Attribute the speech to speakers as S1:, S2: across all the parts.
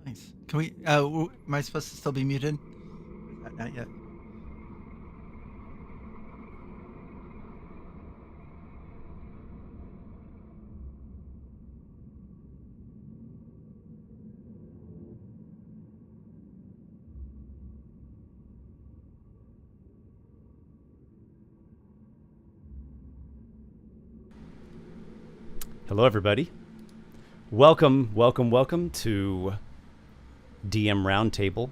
S1: Nice. Can we? Am I supposed to still be muted? Not yet.
S2: Hello, everybody. Welcome to DM Roundtable.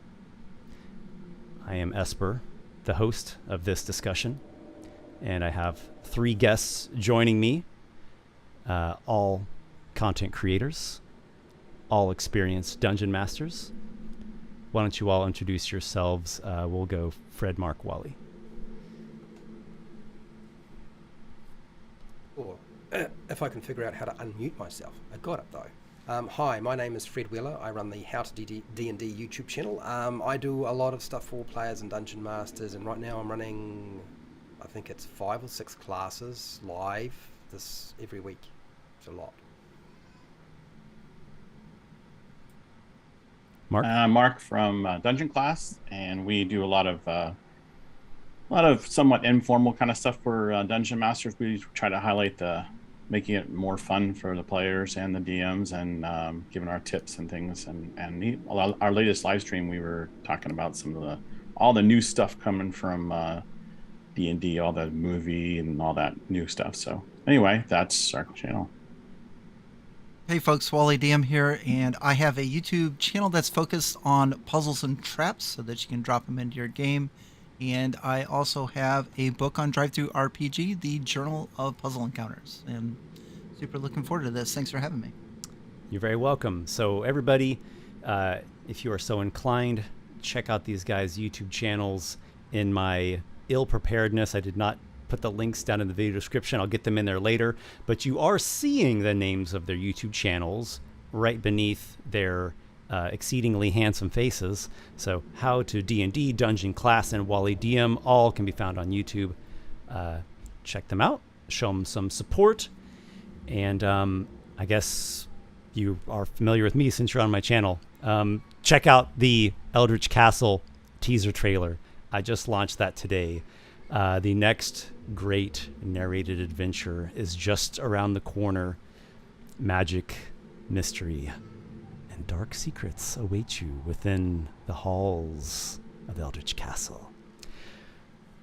S2: I am Esper, the host of this discussion, and I have three guests joining me, all content creators, all experienced dungeon masters. Why don't you all introduce yourselves? We'll go Fred, Mark, Wally.
S3: Or if I can figure out how to unmute myself. I got it though. Hi, my name is Fred Wheeler. I run the How to D&D YouTube channel. I do a lot of stuff for players and dungeon masters, and right now I'm running, I think it's 5 or 6 classes live this every week. It's a lot.
S2: Mark?
S4: Mark from Dungeon Class, and we do a lot of somewhat informal kind of stuff for dungeon masters. We try to highlight making it more fun for the players and the DMs, and giving our tips and things. And our latest live stream, we were talking about all the new stuff coming from D&D, all the movie and all that new stuff. So anyway, that's our channel.
S1: Hey folks, Wally DM here, and I have a YouTube channel that's focused on puzzles and traps so that you can drop them into your game. And I also have a book on Drive-Thru RPG, the Journal of Puzzle Encounters. And super looking forward to this. Thanks for having me.
S2: You're very welcome. So everybody, if you are so inclined, check out these guys' YouTube channels. In my ill-preparedness, I did not put the links down in the video description. I'll get them in there later. But you are seeing the names of their YouTube channels right beneath their exceedingly handsome faces. So How to D&D, Dungeon Class, and Wally DM all can be found on YouTube. Check them out. Show them some support. And I guess you are familiar with me since you're on my channel. Check out the Eldritch Castle teaser trailer. I just launched that today. The next great narrated adventure is just around the corner. Magic, mystery, and dark secrets await you within the halls of Eldritch Castle.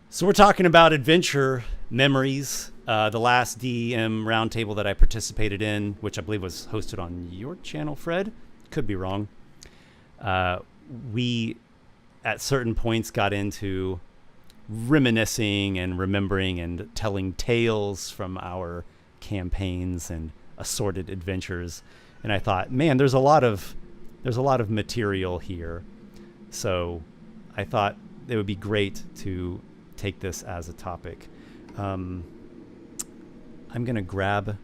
S2: So we're talking about adventure memories. The last DM roundtable that I participated in, which I believe was hosted on your channel, Fred, could be wrong. We, at certain points, got into reminiscing and remembering and telling tales from our campaigns and assorted adventures. And I thought, man, there's a lot of material here. So I thought it would be great to take this as a topic. I'm gonna grab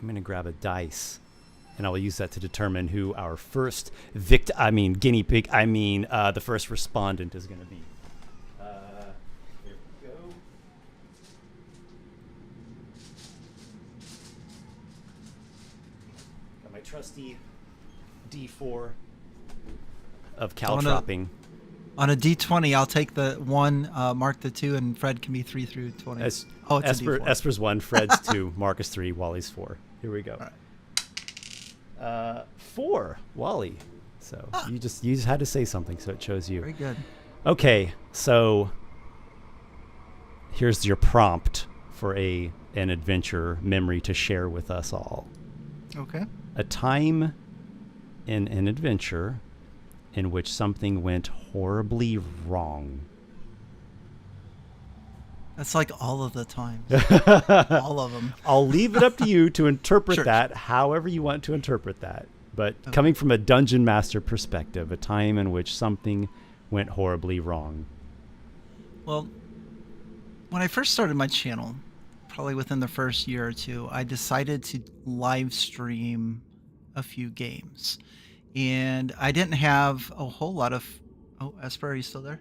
S2: a dice, and I will use that to determine who our first guinea pig, the first respondent is gonna be. Here we go. Got my trusty D4 of caltropping.
S1: On a D20, I'll take the 1, Mark the 2, and Fred can be 3 through 20. It's a D4.
S2: Esper's 1, Fred's 2, Marcus 3, Wally's 4. Here we go.
S1: All right.
S2: 4, Wally. So you just had to say something, so it chose you.
S1: Very good.
S2: Okay, so here's your prompt for an adventure memory to share with us all.
S1: Okay.
S2: A time in an adventure in which something went horribly wrong.
S1: That's like all of the times. All of them.
S2: I'll leave it up to you to interpret
S1: Sure.
S2: that however you want to interpret that. But coming from a dungeon master perspective, a time in which something went horribly wrong.
S1: Well, when I first started my channel, probably within the first year or two, I decided to live stream a few games. And I didn't have a whole lot of... Oh, Esper, are you still there?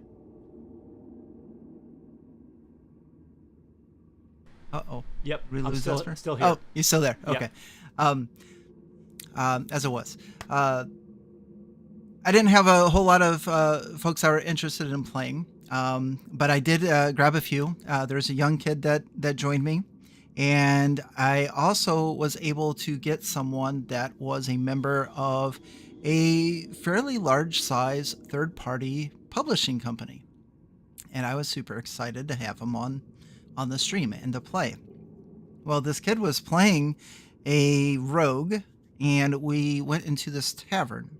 S1: Uh-oh.
S2: Yep,
S1: We
S2: I'm
S1: lose
S2: still
S1: Esper?
S2: here.
S1: Oh, you're still there.
S2: Yeah.
S1: Okay. As it was. I didn't have a whole lot of folks that were interested in playing, but I did grab a few. There's a young kid that joined me, and I also was able to get someone that was a member of a fairly large size third party publishing company, and I was super excited to have him on the stream and to play. Well, this kid was playing a rogue, and we went into this tavern.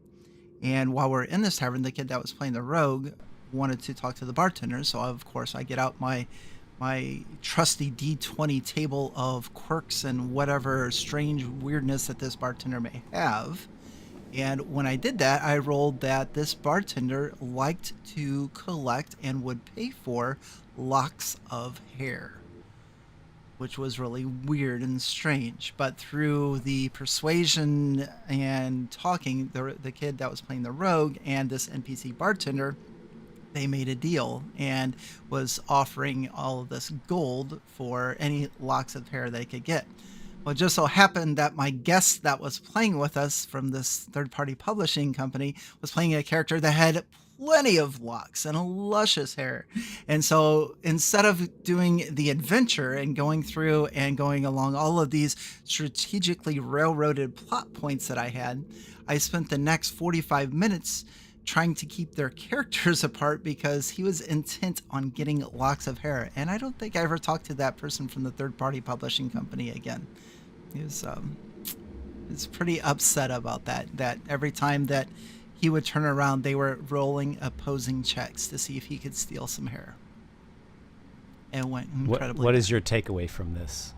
S1: And while we're in this tavern, the kid that was playing the rogue wanted to talk to the bartender. So of course I get out my trusty D20 table of quirks and whatever strange weirdness that this bartender may have. And when I did that, I rolled that this bartender liked to collect and would pay for locks of hair, which was really weird and strange. But through the persuasion and talking, the kid that was playing the rogue and this NPC bartender, they made a deal and was offering all of this gold for any locks of hair they could get. Well, it just so happened that my guest that was playing with us from this third-party publishing company was playing a character that had plenty of locks and luscious hair. And so instead of doing the adventure and going through and going along all of these strategically railroaded plot points that I had, I spent the next 45 minutes trying to keep their characters apart because he was intent on getting locks of hair. And I don't think I ever talked to that person from the third-party publishing company again. He was pretty upset about that every time that he would turn around, they were rolling opposing checks to see if he could steal some hair. And went incredibly
S2: What
S1: bad.
S2: is your takeaway from this?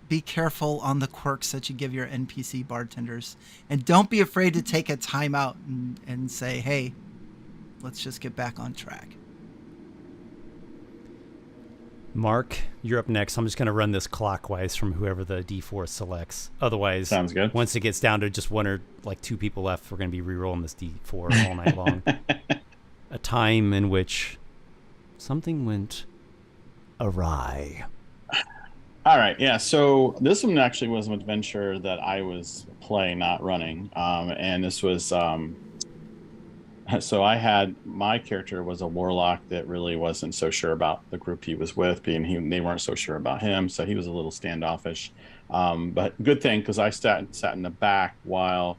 S1: Be careful on the quirks that you give your NPC bartenders. And don't be afraid to take a time out and say, hey, let's just get back on track.
S2: Mark, you're up next. I'm just going to run this clockwise from whoever the D4 selects. Otherwise,
S4: Sounds good.
S2: Once it gets down to just one or like two people left, we're going to be re-rolling this D4 all night long. A time in which something went awry.
S4: All right, yeah. So this one actually was an adventure that I was playing, not running. And this was so I had my character was a warlock that really wasn't so sure about the group he was with, being they weren't so sure about him, so he was a little standoffish. But good thing, because I sat in the back while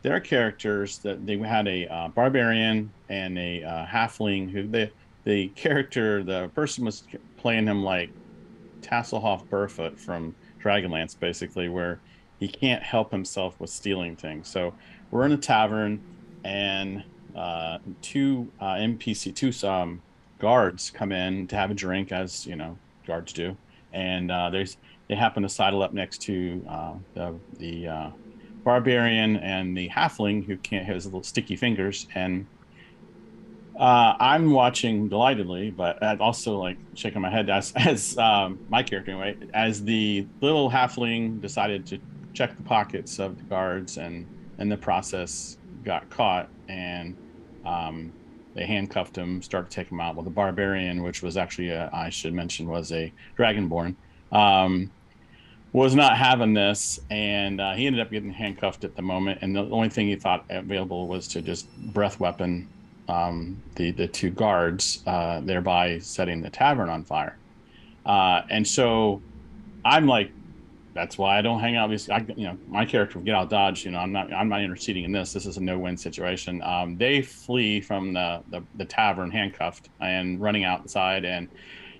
S4: their characters that they had a barbarian and a halfling who the person was playing him like Tasselhoff Burfoot from Dragonlance, basically, where he can't help himself with stealing things. So we're in a tavern, and two guards come in to have a drink, as you know guards do, and they happen to sidle up next to the barbarian and the halfling who can't have his little sticky fingers, and I'm watching delightedly, but I'm also like shaking my head as my character anyway, as the little halfling decided to check the pockets of the guards, and in the process got caught, and they handcuffed him, started to take him out. Well, the barbarian, which was actually I should mention was a dragonborn, was not having this, and he ended up getting handcuffed at the moment, and the only thing he thought available was to just breath weapon the two guards, thereby setting the tavern on fire. And so I'm like, that's why I don't hang out. My character will get out of Dodge. I'm not interceding in this. This is a no-win situation. They flee from the tavern handcuffed and running outside. And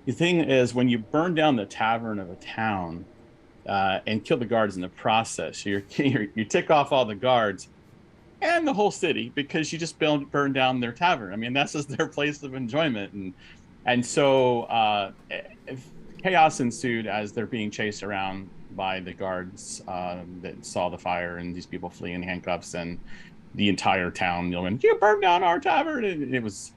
S4: the thing is, when you burn down the tavern of a town and kill the guards in the process, you tick off all the guards and the whole city, because you just burned down their tavern. I mean, that's just their place of enjoyment. And so chaos ensued as they're being chased around by the guards that saw the fire and these people fleeing in handcuffs, and the entire town yelling, "You burned down our tavern!" And it was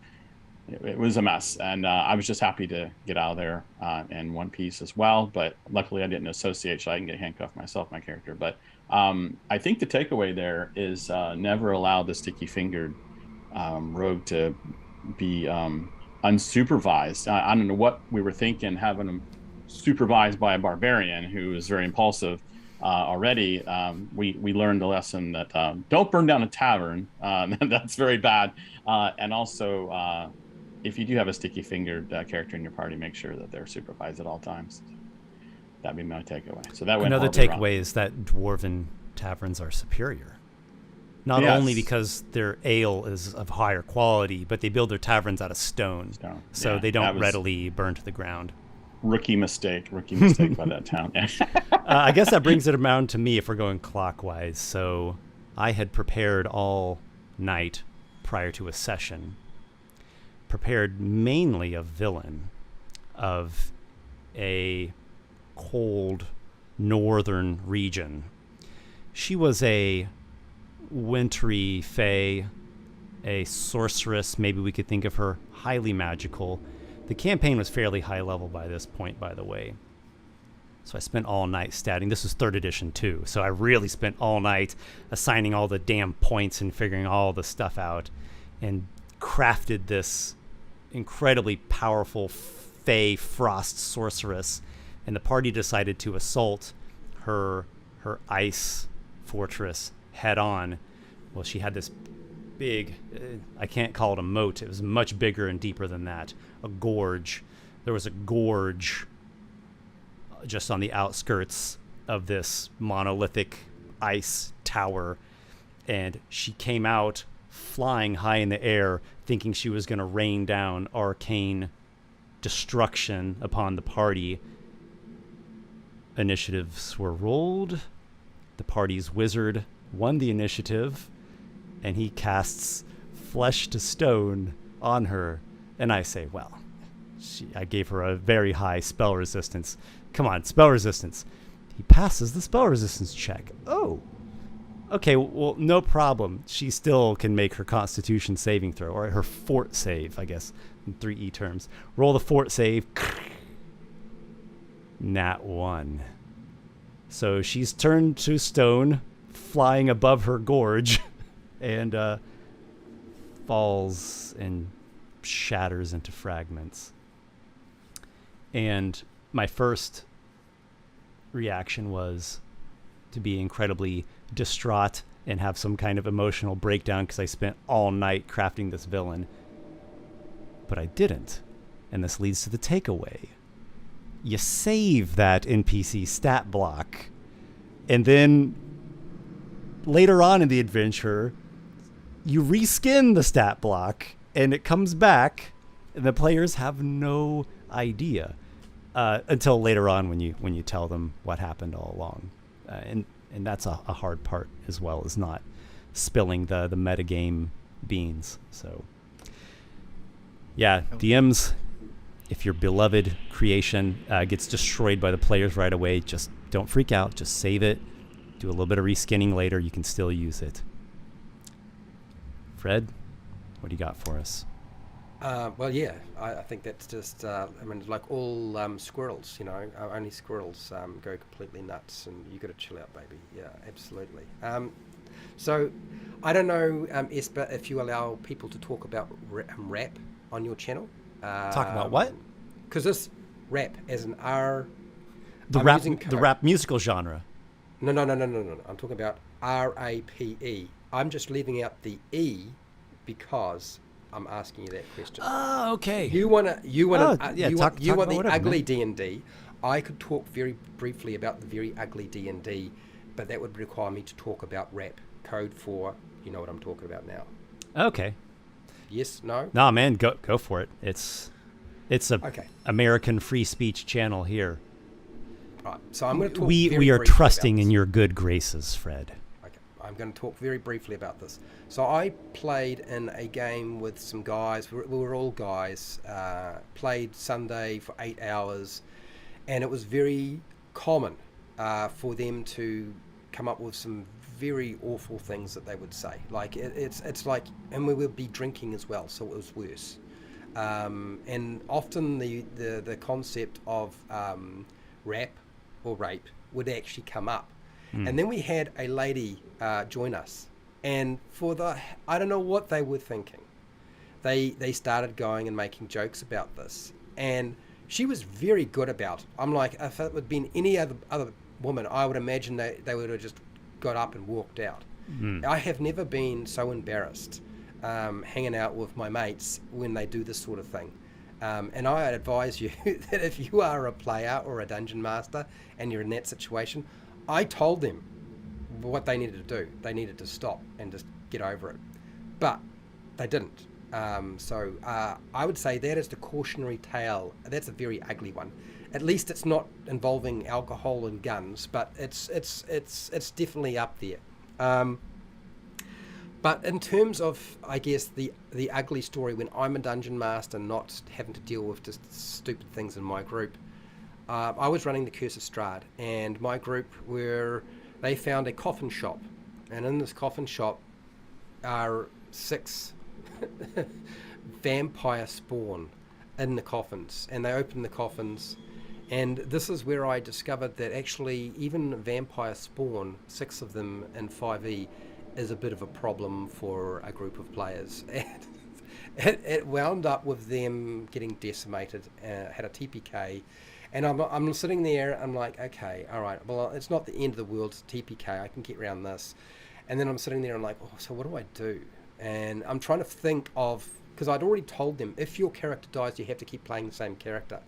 S4: a mess. And I was just happy to get out of there in one piece as well. But luckily I didn't associate, so I can get handcuffed myself, my character. But I think the takeaway there is never allow the sticky-fingered rogue to be unsupervised. I don't know what we were thinking, having him supervised by a barbarian who is very impulsive. already, we learned a lesson that don't burn down a tavern. That's very bad. And also, if you do have a sticky fingered character in your party, make sure that they're supervised at all times. That'd be my takeaway. So that went
S2: Another
S4: horribly wrong.
S2: takeaway is that dwarven taverns are superior. Not
S4: Yes.
S2: only because their ale is of higher quality, but they build their taverns out of stone. So
S4: Yeah,
S2: they
S4: that
S2: don't
S4: was
S2: readily burn to the ground.
S4: rookie mistake by that town. Yeah.
S2: I guess that brings it around to me if we're going clockwise. So I had prepared all night prior to a session, prepared mainly a villain of a cold northern region. She was a wintry fae, a sorceress. Maybe we could think of her highly magical. The campaign was fairly high level by this point, by the way. So I spent all night statting. This was 3rd edition too, so I really spent all night assigning all the damn points and figuring all the stuff out, and crafted this incredibly powerful fae frost sorceress. And the party decided to assault her ice fortress head on. Well, she had this big, I can't call it a moat. It was much bigger and deeper than that. A gorge. There was a gorge just on the outskirts of this monolithic ice tower. And she came out flying high in the air, thinking she was going to rain down arcane destruction upon the party. Initiatives were rolled. The party's wizard won the initiative, and he casts Flesh to Stone on her. And I say, well, I gave her a very high spell resistance. Come on, spell resistance. He passes the spell resistance check. Oh, okay, well, no problem. She still can make her Constitution saving throw, or her fort save, I guess, in 3E terms. Roll the fort save. Nat 1. So she's turned to stone, flying above her gorge, and falls and shatters into fragments. And my first reaction was to be incredibly distraught and have some kind of emotional breakdown because I spent all night crafting this villain. But I didn't. And this leads to the takeaway. You save that NPC stat block, and then later on in the adventure, you reskin the stat block, and it comes back, and the players have no idea until later on when you tell them what happened all along, and that's a hard part as well, is not spilling the metagame beans. So yeah, DMs. If your beloved creation gets destroyed by the players right away, just don't freak out. Just save it. Do a little bit of reskinning later. You can still use it. Fred, what do you got for us?
S3: Well, yeah, I think that's just, I mean, like all squirrels, only squirrels go completely nuts, and you got to chill out, baby. Yeah, absolutely. So, I don't know, Esper, if you allow people to talk about rap on your channel.
S2: Talk about what?
S3: Because this rap as an R.
S2: The rap musical genre.
S3: No. I'm talking about RAPE. I'm just leaving out the E because I'm asking you that question.
S2: Oh, okay.
S3: You want the
S2: whatever,
S3: ugly
S2: man.
S3: D&D. I could talk very briefly about the very ugly D&D, but that would require me to talk about rap code for, you know what I'm talking about now.
S2: Okay.
S3: Yes, no?
S2: Nah, man, go for it. It's a
S3: Okay.
S2: American free speech channel here.
S3: Right. So I'm going to talk
S2: We
S3: very
S2: are
S3: briefly
S2: trusting
S3: about
S2: in
S3: this.
S2: your good graces, Fred.
S3: Okay. I'm going to talk very briefly about this. So I played in a game with some guys. We were all guys. Played Sunday for 8 hours, and it was very common for them to come up with some very awful things that they would say. Like it's like, and we would be drinking as well, so it was worse. And often the concept of rap or rape would actually come up. And then we had a lady join us, and I don't know what they were thinking. They started going and making jokes about this, and she was very good about it. I'm like, if it had been any other woman, I would imagine they would have just got up and walked out. I have never been so embarrassed hanging out with my mates when they do this sort of thing. And I advise you that if you are a player or a dungeon master and you're in that situation, I told them what they needed to do. They needed to stop and just get over it. But they didn't. So I would say that is the cautionary tale. That's a very ugly one. At least it's not involving alcohol and guns, but it's definitely up there. But in terms of, I guess, the ugly story when I'm a dungeon master, not having to deal with just stupid things in my group, I was running the Curse of Strahd, and my group they found a coffin shop, and in this coffin shop are 6 vampire spawn in the coffins, and they opened the coffins, and this is where I discovered that actually even vampire spawn, 6 of them in 5e, is a bit of a problem for a group of players. And it wound up with them getting decimated, had a TPK, and I'm sitting there, I'm like, okay, all right, well, it's not the end of the world, it's TPK, I can get around this. And then I'm sitting there, I'm like, oh, so what do I do? And I'm trying to think of, because I'd already told them, if your character dies, you have to keep playing the same character.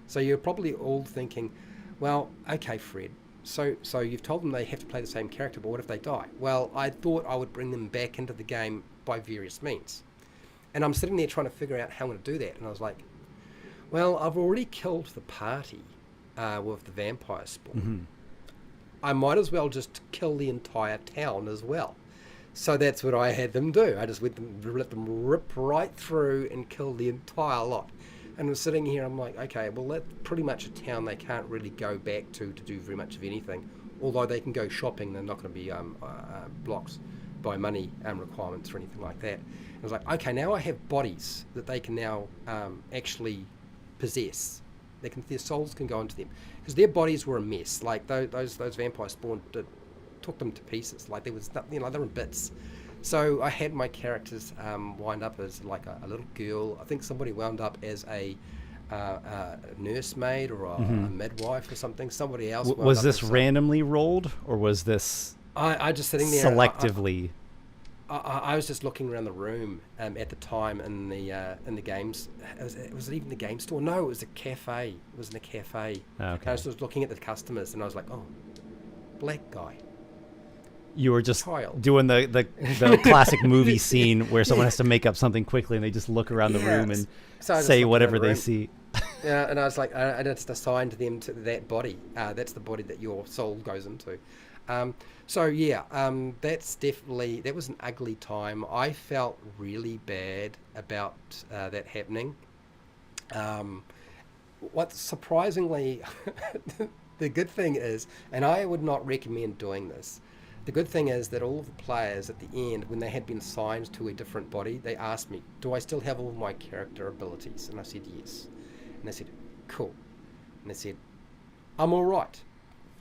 S3: So you're probably all thinking, well, okay, Fred, so you've told them they have to play the same character, but what if they die? Well, I thought I would bring them back into the game by various means. And I'm sitting there trying to figure out how I'm going to do that. And I was like, well, I've already killed the party with the vampire spawn.
S2: Mm-hmm.
S3: I might as well just kill the entire town as well. So that's what I had them do. I just let them rip right through and kill the entire lot. And I'm sitting here, I'm like, okay, well, that's pretty much a town they can't really go back to do very much of anything. Although they can go shopping, they're not going to be blocked by money requirements or anything like that. And I was like, okay, now I have bodies that they can now actually possess. Their souls can go into them. Because their bodies were a mess. Like, those vampire spawn took them to pieces. Like, there was nothing, they were in bits. So I had my characters wind up as like a little girl. I think somebody wound up as a nursemaid or a midwife or something. Somebody else.
S2: Was this randomly rolled, or was this
S3: I just sitting there
S2: selectively?
S3: I was just looking around the room at the time in the games. Was it even the game store? No, it was a cafe. It was in a cafe.
S2: Okay.
S3: I was just looking at the customers, and I was like, oh, black guy.
S2: You were just doing the classic movie scene where someone has to make up something quickly and they just look around the room and say whatever they see.
S3: Yeah, and I was like, I just assigned them to that body. That's the body that your soul goes into. That was an ugly time. I felt really bad about that happening. What surprisingly, the good thing is, and I would not recommend doing this, the good thing is that all of the players at the end, when they had been assigned to a different body, they asked me, do I still have all my character abilities? And I said, yes. And they said, cool. And they said, I'm all right.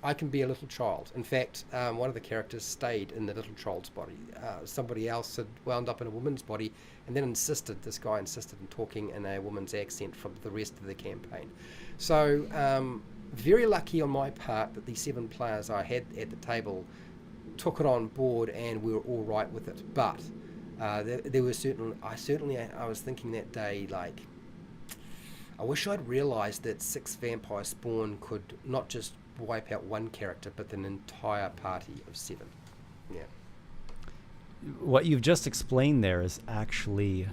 S3: I can be a little child. In fact, one of the characters stayed in the little child's body. Somebody else had wound up in a woman's body and then this guy insisted in talking in a woman's accent for the rest of the campaign. So very lucky on my part that the 7 players I had at the table took it on board and we were all right with it. But there were I was thinking that day, like, I wish I'd realised that 6 vampire spawn could not just wipe out one character, but an entire party of 7. Yeah.
S2: What you've just explained there is actually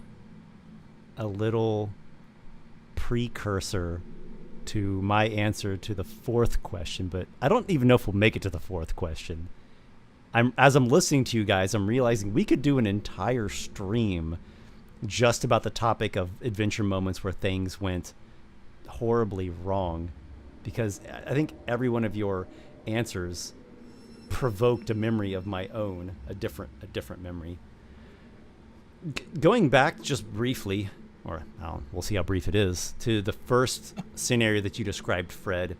S2: a little precursor to my answer to the 4th question, but I don't even know if we'll make it to the 4th question. As I'm listening to you guys, I'm realizing we could do an entire stream just about the topic of adventure moments where things went horribly wrong, because I think every one of your answers provoked a memory of my own, a different memory. Going back just briefly, or we'll see how brief it is, to the first scenario that you described, Fred.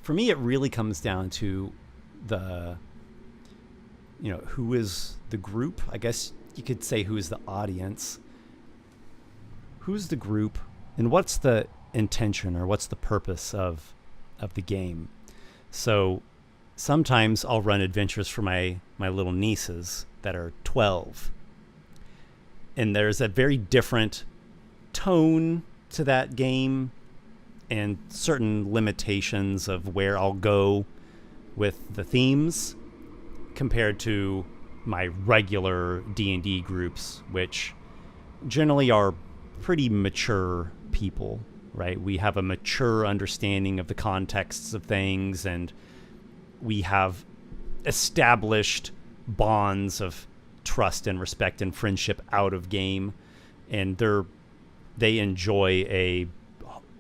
S2: For me, it really comes down to who is the group? I guess you could say who is the audience. Who's the group, and what's the intention or what's the purpose of the game? So sometimes I'll run adventures for my little nieces that are 12. And there's a very different tone to that game and certain limitations of where I'll go with the themes compared to my regular D&D groups, which generally are pretty mature people, right? We have a mature understanding of the contexts of things, and we have established bonds of trust and respect and friendship out of game, and they enjoy a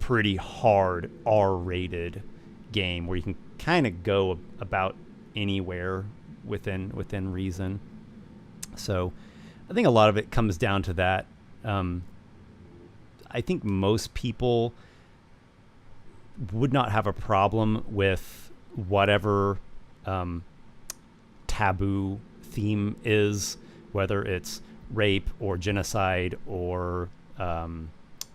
S2: pretty hard R-rated game where you can kind of go about anywhere within reason. So I think a lot of it comes down to that. I think most people would not have a problem with whatever taboo theme is, whether it's rape or genocide or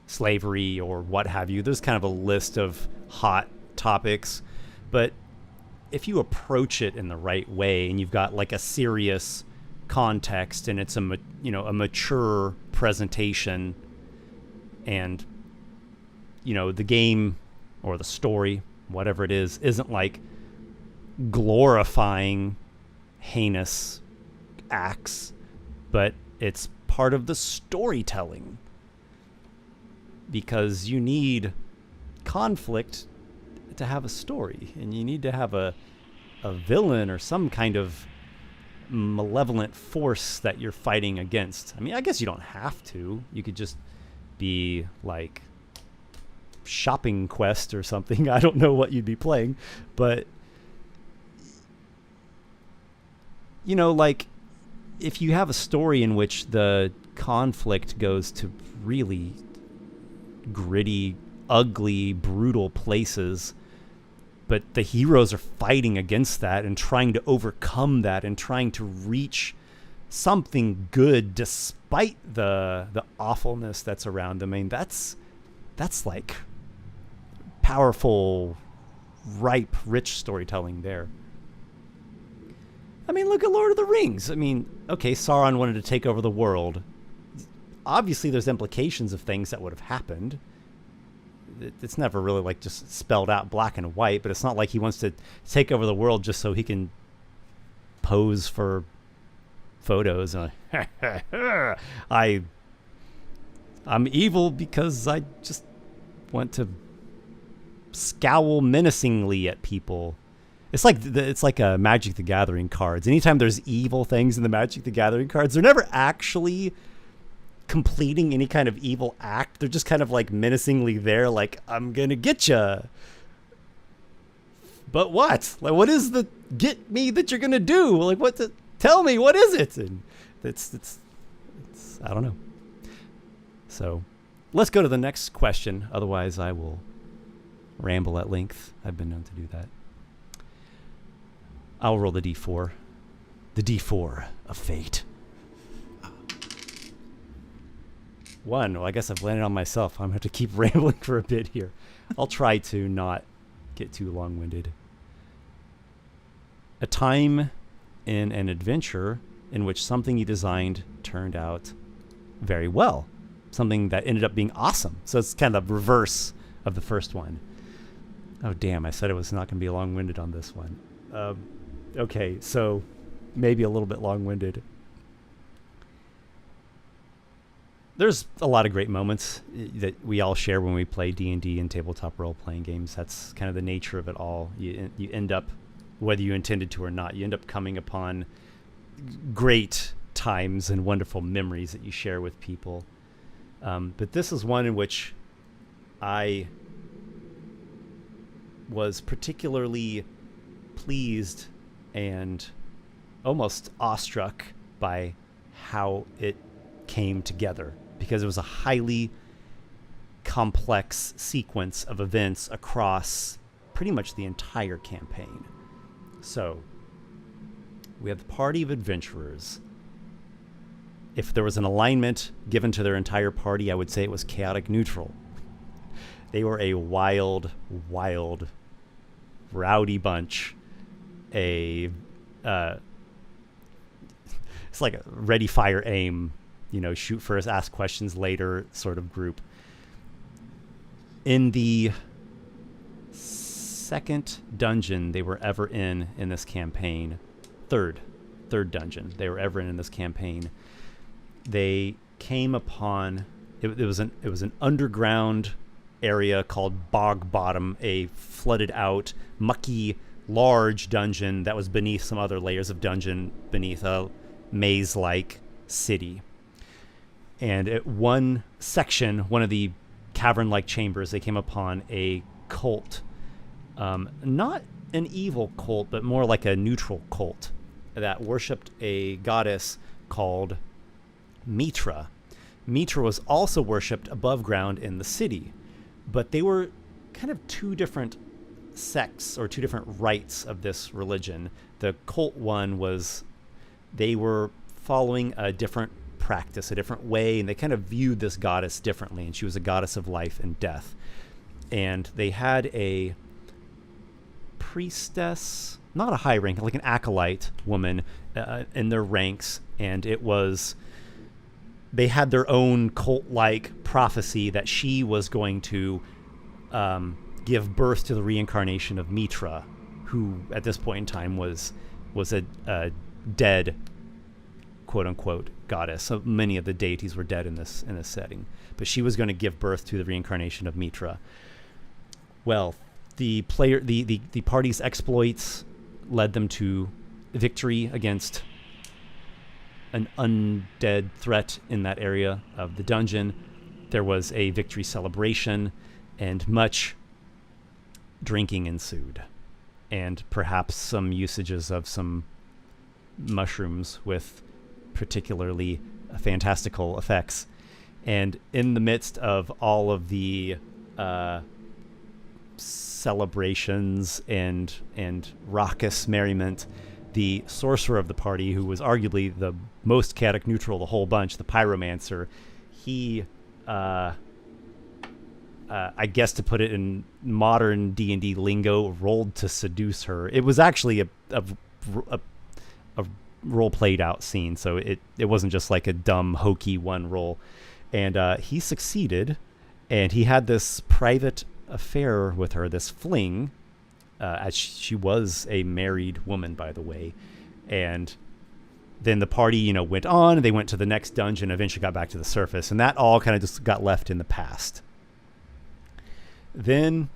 S2: slavery or what have you. There's kind of a list of hot topics, but if you approach it in the right way and you've got like a serious context and it's a mature presentation, and the game or the story, whatever it is, isn't like glorifying heinous acts, but it's part of the storytelling, because you need conflict to have a story, and you need to have a villain or some kind of malevolent force that you're fighting against. I mean, I guess you don't have to. You could just be like Shopping Quest or something. I don't know what you'd be playing, but like if you have a story in which the conflict goes to really gritty, ugly, brutal places, but the heroes are fighting against that and trying to overcome that and trying to reach something good despite the awfulness that's around them. I mean, that's like powerful, ripe, rich storytelling there. I mean, look at Lord of the Rings. I mean, okay, Sauron wanted to take over the world. Obviously, there's implications of things that would have happened. It's never really like just spelled out black and white, but it's not like he wants to take over the world just so he can pose for photos. I'm evil because I just want to scowl menacingly at people. It's like Magic the Gathering cards. Anytime there's evil things in the Magic the Gathering cards, they're never actually completing any kind of evil act. They're just kind of like menacingly there, like, I'm gonna get you. But what? Like, what is the get me that you're gonna do? Like, tell me, what is it? And it's I don't know. So let's go to the next question. Otherwise, I will ramble at length. I've been known to do that. I'll roll the D4. The D4 of fate. 1. Well, I guess I've landed on myself. I'm going to have to keep rambling for a bit here. I'll try to not get too long-winded. A time in an adventure in which something you designed turned out very well. Something that ended up being awesome. So it's kind of the reverse of the first one. Oh, damn. I said it was not going to be long-winded on this one. Okay, so maybe a little bit long-winded. There's a lot of great moments that we all share when we play D&D and tabletop role-playing games. That's kind of the nature of it all. You end up, whether you intended to or not, you end up coming upon great times and wonderful memories that you share with people. But this is one in which I was particularly pleased and almost awestruck by how it came together, because it was a highly complex sequence of events across pretty much the entire campaign. So we have the party of adventurers. If there was an alignment given to their entire party, I would say it was chaotic neutral. They were a wild, wild rowdy bunch, it's like a ready, fire, aim, shoot first, ask questions later sort of group. In the second dungeon they were ever in this campaign, third dungeon they were ever in this campaign, they came upon it was an underground area called Bog Bottom, a flooded out, mucky, large dungeon that was beneath some other layers of dungeon beneath a maze-like city. And at one section, one of the cavern-like chambers, they came upon a cult. Not an evil cult, but more like a neutral cult that worshipped a goddess called Mitra. Mitra was also worshipped above ground in the city, but they were kind of two different sects or two different rites of this religion. The cult one was, they were following a different practice, a different way, and they kind of viewed this goddess differently, and she was a goddess of life and death. And they had a priestess, not a high rank, like an acolyte woman in their ranks, and it was, they had their own cult-like prophecy that she was going to give birth to the reincarnation of Mitra, who at this point in time was a dead, quote-unquote, goddess. So many of the deities were dead in this setting, but she was going to give birth to the reincarnation of Mitra. Well, the party's exploits led them to victory against an undead threat in that area of the dungeon. There was a victory celebration, and much drinking ensued, and perhaps some usages of some mushrooms with particularly fantastical effects. And in the midst of all of the celebrations and raucous merriment, the sorcerer of the party, who was arguably the most chaotic neutral of the whole bunch, the pyromancer, he I guess to put it in modern D&D lingo, rolled to seduce her. It was actually a role played out scene, so it wasn't just like a dumb hokey one roll. And he succeeded, and he had this private affair with her, this fling, as she was a married woman, by the way. And then the party, went on, and they went to the next dungeon, eventually got back to the surface, and that all kind of just got left in the past. Then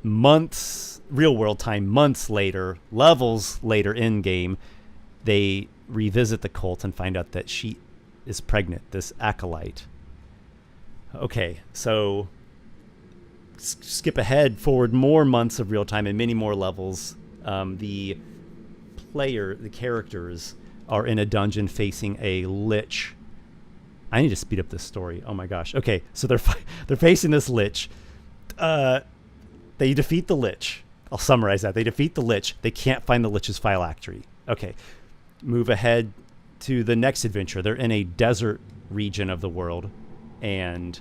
S2: months, real world time, months later, levels later in game, they revisit the cult and find out that she is pregnant, this acolyte. Okay, so skip ahead, forward more months of real time and many more levels. The characters are in a dungeon facing a lich. I need to speed up this story. Oh my gosh. Okay, so they're facing this lich. They defeat the lich. I'll summarize that. They defeat the lich. They can't find the lich's phylactery. Okay, move ahead to the next adventure. They're in a desert region of the world, and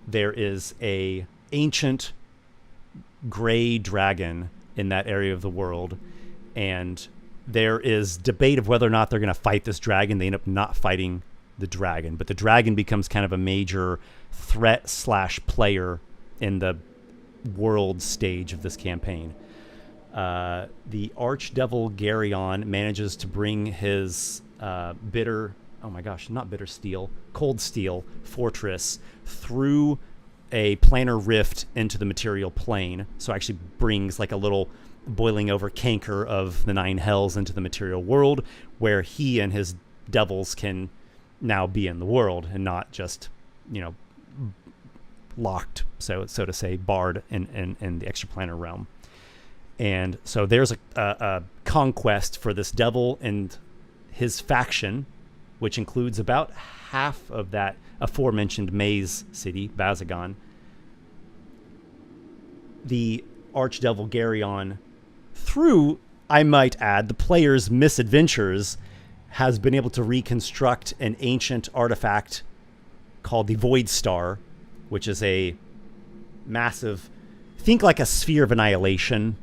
S2: there is a ancient gray dragon in that area of the world, and there is debate of whether or not they're going to fight this dragon. They end up not fighting the dragon, but the dragon becomes kind of a major threat / player in the world stage of this campaign. The archdevil Garyon manages to bring his cold steel fortress through a planar rift into the material plane. So actually brings like a little boiling over canker of the 9 hells into the material world, where he and his devils can now be in the world and not just, locked, so to say, barred in the extraplanar realm. And so there's a conquest for this devil and his faction, which includes about half of that aforementioned maze city, Bazagon. The archdevil Garyon, through, I might add, the player's misadventures, has been able to reconstruct an ancient artifact called the Void Star, which is a massive, think like a sphere of annihilation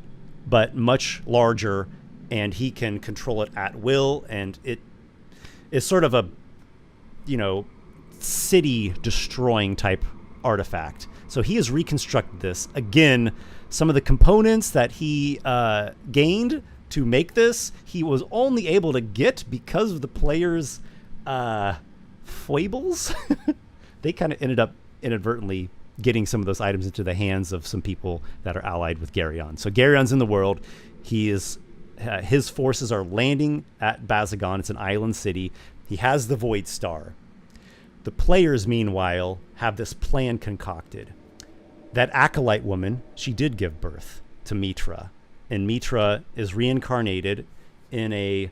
S2: but much larger, and he can control it at will, and it is sort of a, city destroying type artifact. So he has reconstructed this. Again, some of the components that he gained to make this, he was only able to get because of the players' foibles. They kind of ended up inadvertently getting some of those items into the hands of some people that are allied with Garyon. So Garyon's in the world. He is his forces are landing at Bazagon. It's an island city. He has the Void Star. The players, meanwhile, have this plan concocted. That acolyte woman, she did give birth to Mitra. And Mitra is reincarnated in I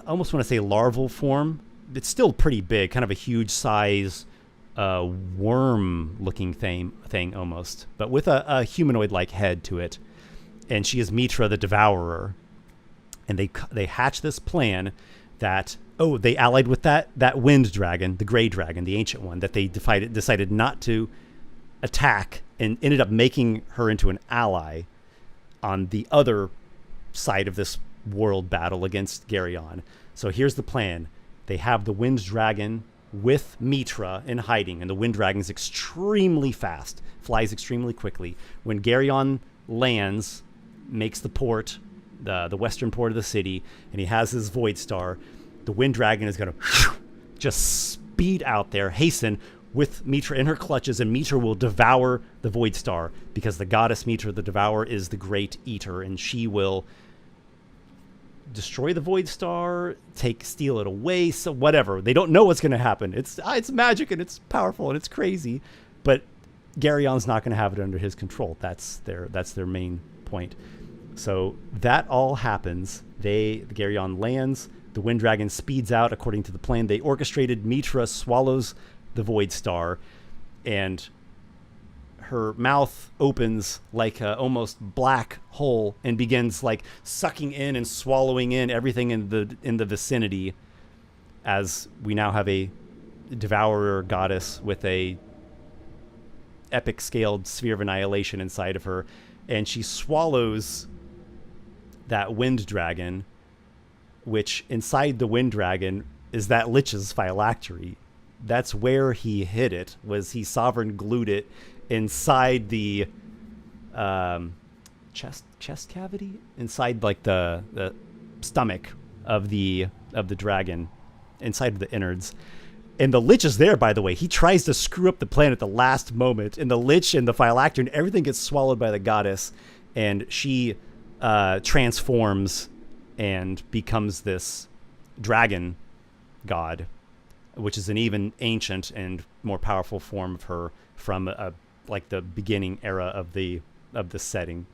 S2: almost want to say larval form. It's still pretty big, kind of a huge size worm-looking thing almost, but with a humanoid-like head to it. And she is Mitra the Devourer. And they hatch this plan that, they allied with that wind dragon, the gray dragon, the ancient one, that they decided not to attack, and ended up making her into an ally on the other side of this world battle against Garyon. So here's the plan. They have the wind dragon with Mitra in hiding, and the wind dragon is extremely fast, flies extremely quickly. When Garyon lands, makes the port, the western port of the city, and he has his Void Star, the wind dragon is going to just speed out there, hasten with Mitra in her clutches, and Mitra will devour the Void Star, because the goddess Mitra the Devourer is the great eater, and she will destroy the Void Star, steal it away, so whatever. They don't know what's going to happen. It's magic, and it's powerful, and it's crazy, but Garyon's not going to have it under his control. That's their main point. So that all happens. Garyon lands. The Wind Dragon speeds out according to the plan they orchestrated. Mitra swallows the Void Star, and her mouth opens like a almost black hole and begins like sucking in and swallowing in everything in the vicinity, as we now have a devourer goddess with a epic scaled sphere of annihilation inside of her, and she swallows that wind dragon, which inside the wind dragon is that Lich's phylactery. That's where he hid it, was he sovereign glued it inside the chest cavity, inside like the stomach of the dragon, inside of the innards. And the Lich is there, by the way. He tries to screw up the plan at the last moment, and the Lich and the phylactery and everything gets swallowed by the goddess, and she transforms and becomes this dragon god, which is an even ancient and more powerful form of her from like the beginning era of the setting.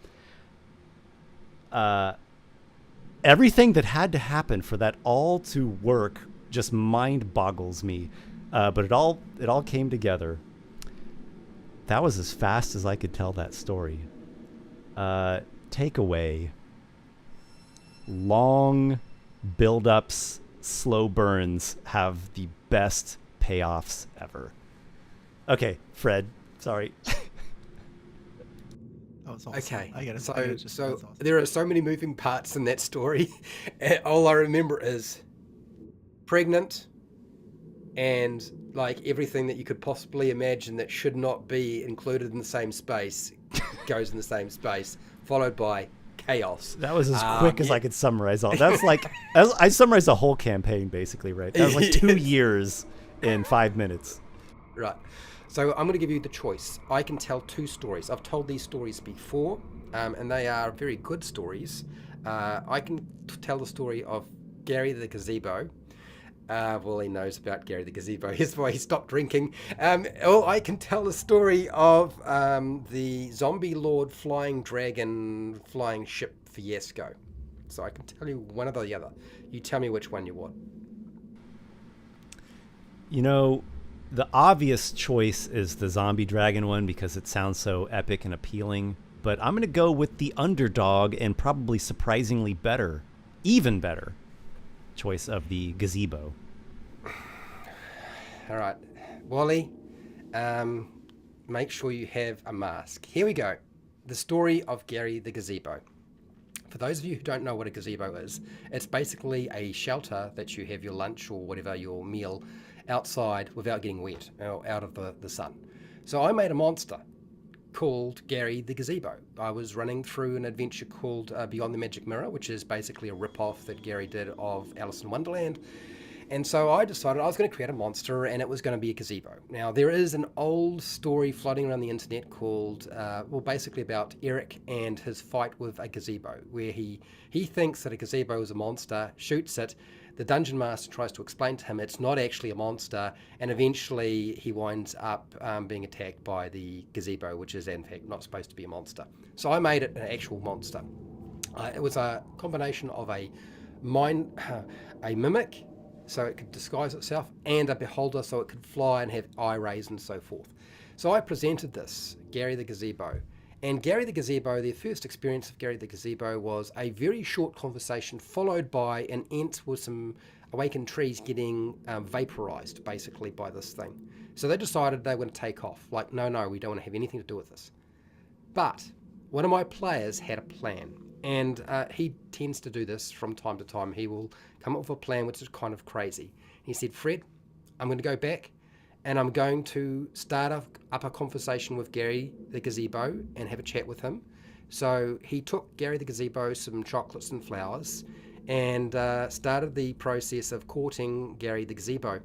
S2: Everything that had to happen for that all to work just mind boggles me, but it all came together. That was as fast as I could tell that story. Takeaway: long build-ups, slow burns have the best payoffs ever. Okay, Fred, sorry.
S1: That was awesome.
S3: Okay,
S1: I gotta
S3: so
S1: that's awesome.
S3: there are so many moving parts in that story. All I remember is pregnant, and like everything that you could possibly imagine that should not be included in the same space goes in the same space, followed by chaos.
S2: That was as quick as I could summarize all. That's like I summarized the whole campaign basically, right? That was like 2 years in 5 minutes.
S3: Right. So I'm going to give you the choice. I can tell 2 stories. I've told these stories before, and they are very good stories. I can tell the story of Gary the Gazebo. Well, he knows about Gary the Gazebo. Here's why he stopped drinking. Or I can tell the story of the zombie lord flying dragon flying ship fiasco. So I can tell you one or the other. You tell me which one you want.
S2: You know, the obvious choice is the zombie dragon one because it sounds so epic and appealing. But I'm going to go with the underdog and probably surprisingly better, even better, choice of the gazebo.
S3: All right, Wally, make sure you have a mask. Here we go. the story of Gary the Gazebo. For those of you who don't know what a gazebo is, it's basically a shelter that you have your lunch or whatever, your meal, outside without getting wet, out of the sun. So I made a monster called Gary the Gazebo. I was running through an adventure called Beyond the Magic Mirror, which is basically a rip-off that Gary did of Alice in Wonderland. And so I decided I was going to create a monster, and it was going to be a gazebo. Now, there is an old story floating around the internet called, basically about Eric and his fight with a gazebo, where he thinks that a gazebo is a monster, shoots it. The dungeon master tries to explain to him it's not actually a monster, and eventually he winds up being attacked by the gazebo, which is in fact not supposed to be a monster. So I made it an actual monster. It was a combination of a mimic, so it could disguise itself, and a beholder, so it could fly and have eye rays and so forth. So I presented this, Gary the Gazebo. And Gary the Gazebo, their first experience of Gary the Gazebo was a very short conversation followed by an ant with some awakened trees getting vaporized, basically, by this thing. So they decided they were going to take off. Like, no, we don't want to have anything to do with this. But one of my players had a plan. And he tends to do this from time to time. He will come up with a plan which is kind of crazy. He said, Fred, I'm going to go back and I'm going to start up a conversation with Gary the Gazebo and have a chat with him. So he took Gary the Gazebo some chocolates and flowers and started the process of courting Gary the Gazebo.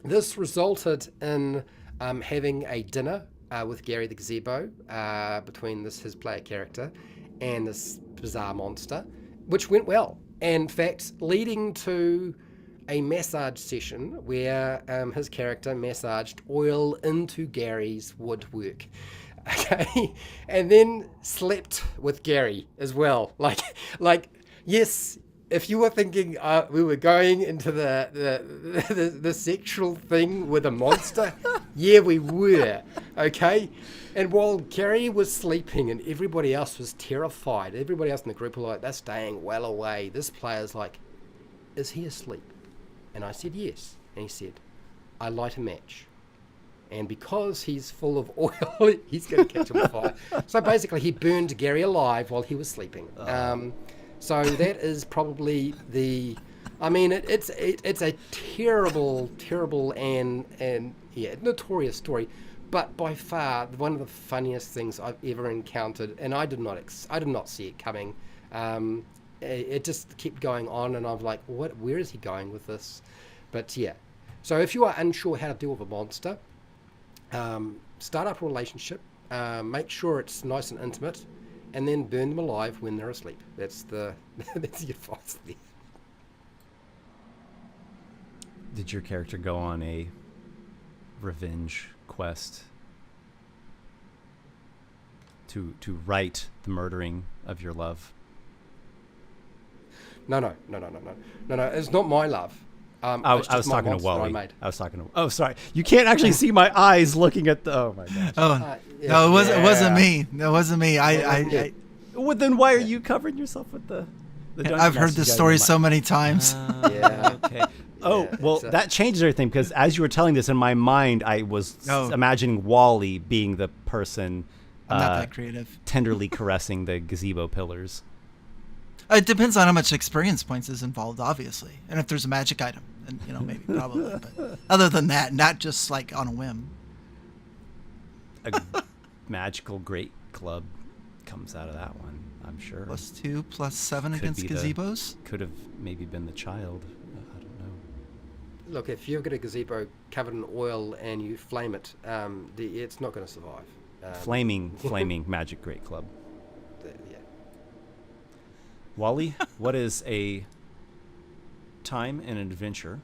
S3: This resulted in having a dinner with Gary the Gazebo between his player character and this bizarre monster, which went well. In fact, leading to a massage session where his character massaged oil into Gary's woodwork. Okay, and then slept with Gary as well. Like, yes, if you were thinking we were going into the sexual thing with a monster, yeah, we were. Okay. And while Gary was sleeping and everybody else was terrified, everybody else in the group were like, they're staying well away. This player's like, is he asleep? And I said, yes. And he said, I light a match. And because he's full of oil, he's going to catch on fire. So basically, he burned Gary alive while he was sleeping. So that is probably it's a terrible and notorious story. But by far, one of the funniest things I've ever encountered, and I did not see it coming. It just kept going on, and I'm like, where is he going with this? But yeah. So if you are unsure how to deal with a monster, start up a relationship, make sure it's nice and intimate, and then burn them alive when they're asleep. That's the advice there.
S2: Did your character go on a revenge quest to right the murdering of your love?
S3: No. It's not my love.
S2: I was talking to Wally.
S3: I was talking to.
S2: Oh, sorry. You can't actually see my eyes looking at the. Oh my gosh.
S1: No, it wasn't me. No, it wasn't me.
S2: Well, then why are you covering yourself with the
S1: I've heard this story so many times.
S3: Yeah.
S2: Okay. Oh, well, that changes everything, because as you were telling this, in my mind, I was imagining Wally being the person
S1: I'm not that creative.
S2: Tenderly caressing the gazebo pillars.
S1: It depends on how much experience points is involved, obviously. And if there's a magic item, then, maybe, probably. But other than that, not just like on a whim.
S2: A magical great club comes out of that one, I'm sure.
S1: +2, +7 against gazebos?
S2: Could have maybe been the child. I don't know.
S3: Look, if you've got a gazebo covered in oil and you flame it, it's not going to survive.
S2: Flaming magic great club.
S3: Yeah.
S2: Wally, what is a time and an adventure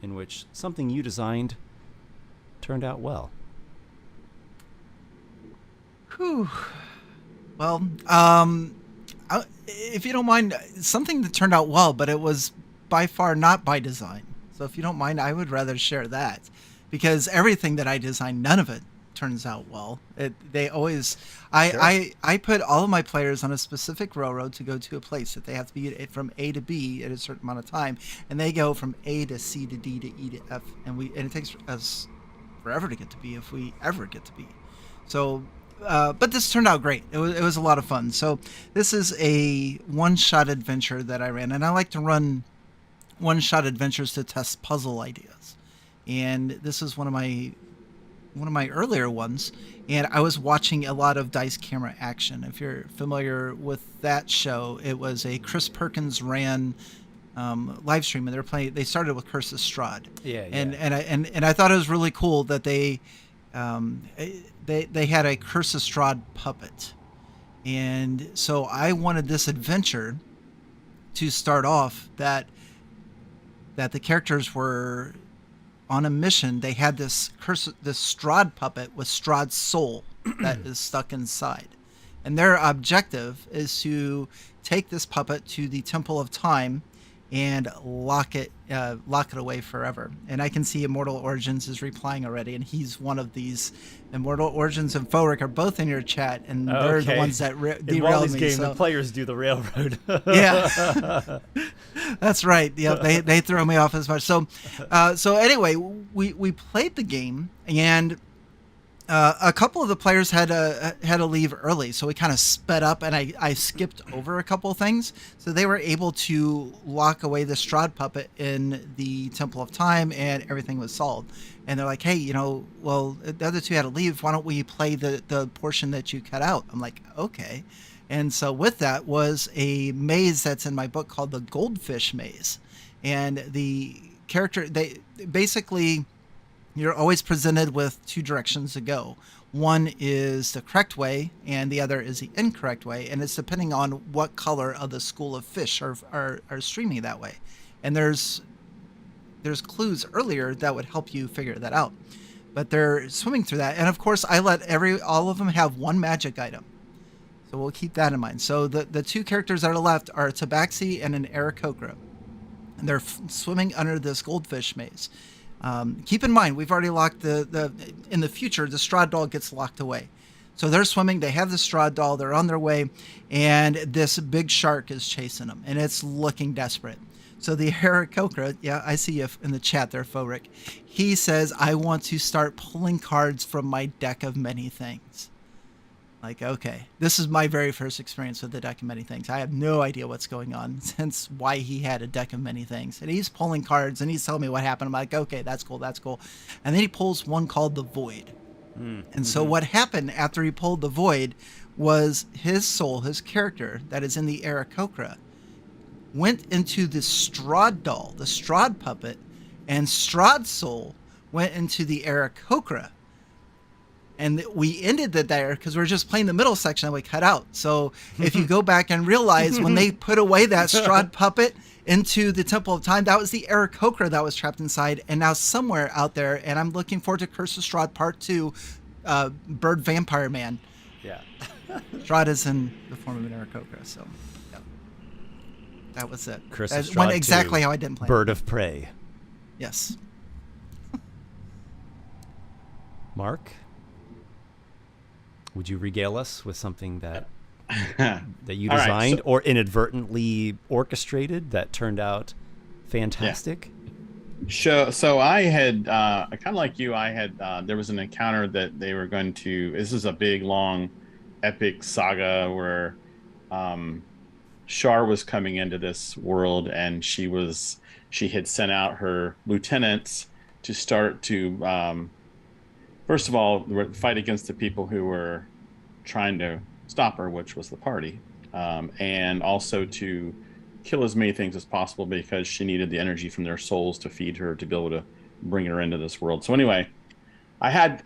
S2: in which something you designed turned out well?
S1: Whew. Well, if you don't mind, something that turned out well, but it was by far not by design. So if you don't mind, I would rather share that, because everything that I designed, none of it turns out well. They always, I put all of my players on a specific railroad to go to a place that they have to be from A to B at a certain amount of time, and they go from A to C to D to E to F, and it takes us forever to get to B if we ever get to B. So but this turned out great. It was a lot of fun. So this is a one-shot adventure that I ran, and I like to run one-shot adventures to test puzzle ideas. And this is one of my earlier ones, and I was watching a lot of Dice Camera Action. If you're familiar with that show, it was a Chris Perkins ran live stream, and they started with Curse of Strahd.
S2: Yeah,
S1: and
S2: yeah.
S1: and I thought it was really cool that they had a Curse of Strahd puppet, and so I wanted this adventure to start off that the characters were on a mission. They had this Strahd puppet with Strahd's soul that is stuck inside, and their objective is to take this puppet to the Temple of Time and lock it away forever. And I can see Immortal Origins is replying already, and he's one of these. Immortal Origins and Forik are both in your chat, and they're the ones that
S2: In
S1: derailed
S2: Wally's
S1: me.
S2: game,
S1: So.
S2: the players do the railroad.
S1: Yeah, that's right. Yeah, they throw me off as much. So anyway, we played the game, and a couple of the players had to leave early, so we kind of sped up, and I skipped over a couple of things, so they were able to lock away the Strahd puppet in the Temple of Time, and everything was solved. And they're like, hey, well, the other two had to leave. Why don't we play the portion that you cut out? I'm like, okay. And so with that was a maze that's in my book called the Goldfish Maze, and the character you're always presented with two directions to go. One is the correct way, and the other is the incorrect way, and it's depending on what color of the school of fish are streaming that way. And there's clues earlier that would help you figure that out. But they're swimming through that, and of course I let all of them have one magic item. So we'll keep that in mind. So the two characters that are left are a Tabaxi and an Aarakocra, and they're swimming under this goldfish maze. Keep in mind, we've already locked in the future, the Strahd doll gets locked away. So they're swimming, they have the Strahd doll, they're on their way, and this big shark is chasing them, and it's looking desperate. So the Aarakocra, yeah, I see you in the chat there, Forik. He says, I want to start pulling cards from my deck of many things. Like, okay, this is my very first experience with the deck of many things. I have no idea what's going on, since why he had a deck of many things. And he's pulling cards, and he's telling me what happened. I'm like, okay, that's cool. And then he pulls one called the Void. And so what happened after he pulled the Void was his soul, his character that is in the Aarakocra, went into the Strahd doll, the Strahd puppet, and Strahd's soul went into the Aarakocra. And we ended it there because we were just playing the middle section that we cut out. So if you go back and realize when they put away that Strahd puppet into the Temple of Time, that was the Aarakocra that was trapped inside. And now somewhere out there, and I'm looking forward to Curse of Strahd Part 2, Bird Vampire Man.
S2: Yeah.
S1: Strahd is in the form of an Aarakocra. So yeah. That was it.
S2: Curse
S1: That
S2: of Strahd
S1: went exactly
S2: 2,
S1: how I didn't play
S2: Bird
S1: it.
S2: of Prey.
S1: Yes.
S2: Mark? Would you regale us with something that you
S4: All right,
S2: designed or inadvertently orchestrated that turned out fantastic?
S4: So I had, kind of like you, I had, there was an encounter that they were going to, this is a big, long, epic saga where Shar was coming into this world, and she had sent out her lieutenants to start to, first of all, fight against the people who were trying to stop her, which was the party, and also to kill as many things as possible because she needed the energy from their souls to feed her to be able to bring her into this world. So anyway, I had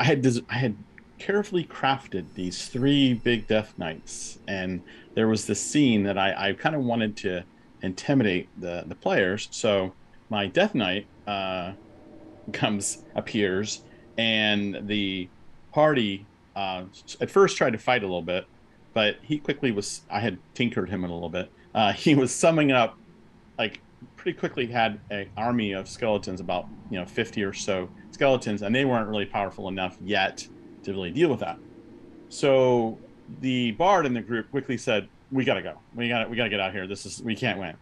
S4: carefully crafted these 3 big death knights, and there was this scene that I kind of wanted to intimidate the players. So my death knight appears, and the party at first tried to fight a little bit, but he quickly I had tinkered him a little bit. He was summing up, like, pretty quickly had an army of skeletons, about 50 or so skeletons, and they weren't really powerful enough yet to really deal with that. So the bard in the group quickly said, we gotta go. We gotta get out of here. We can't win.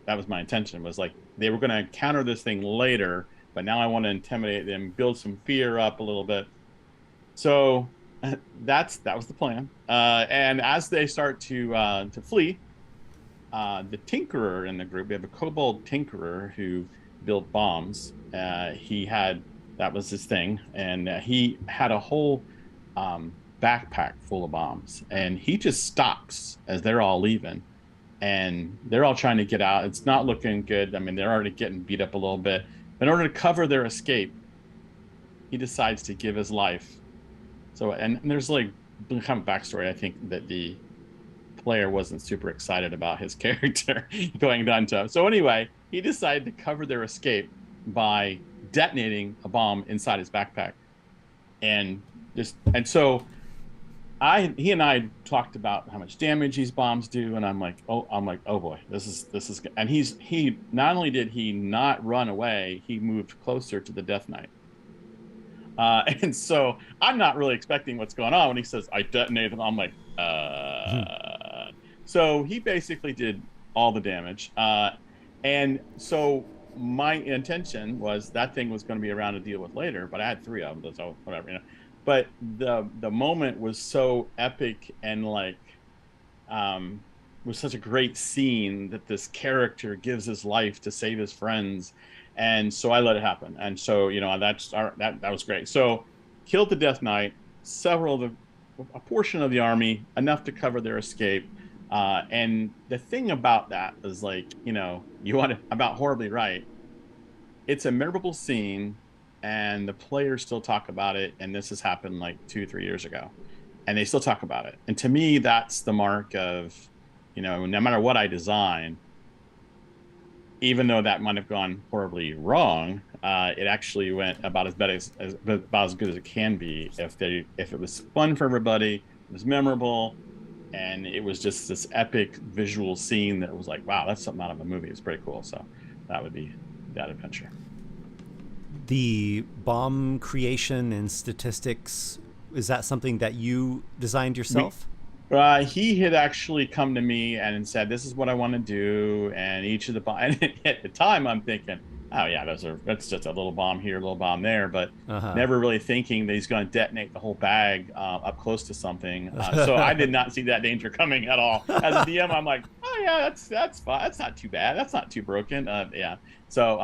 S4: That was my intention, was like they were gonna counter this thing later, but now I want to intimidate them, build some fear up a little bit. So That was the plan. And as they start to flee, the tinkerer in the group, we have a kobold tinkerer who built bombs. That was his thing, and he had a whole backpack full of bombs, and he just stops as they're all leaving, and they're all trying to get out. It's not looking good. I mean, they're already getting beat up a little bit. In order to cover their escape, he decides to give his life. So, and there's like kind of backstory. I think that the player wasn't super excited about his character going down to him. So anyway, he decided to cover their escape by detonating a bomb inside his backpack. And so he and I talked about how much damage these bombs do, and I'm like, oh boy, this is and he not only did he not run away, he moved closer to the Death Knight. And so I'm not really expecting what's going on when he says, I detonated them. I'm like, So he basically did all the damage. And so my intention was that thing was going to be around to deal with later, but I had 3 of them, so whatever, But the moment was so epic and was such a great scene that this character gives his life to save his friends. And so I let it happen. And so, that was great. So killed the Death Knight, a portion of the army, enough to cover their escape. And the thing about that is about Horribly Right. It's a memorable scene and the players still talk about it. And this has happened like 2-3 years ago and they still talk about it. And to me, that's the mark of, no matter what I design, even though that might have gone horribly wrong, it actually went about as good as it can be if it was fun for everybody, it was memorable, and it was just this epic visual scene that was like, wow, that's something out of a movie. It's pretty cool. So that would be that adventure.
S2: The bomb creation and statistics, is that something that you designed yourself?
S4: He had actually come to me and said, this is what I want to do. And each of the bombs, at the time I'm thinking, oh yeah, that's just a little bomb here, a little bomb there, but never really thinking that he's going to detonate the whole bag up close to something. So I did not see that danger coming at all. As a DM, I'm like, oh yeah, that's fine. That's not too bad. That's not too broken. Yeah. So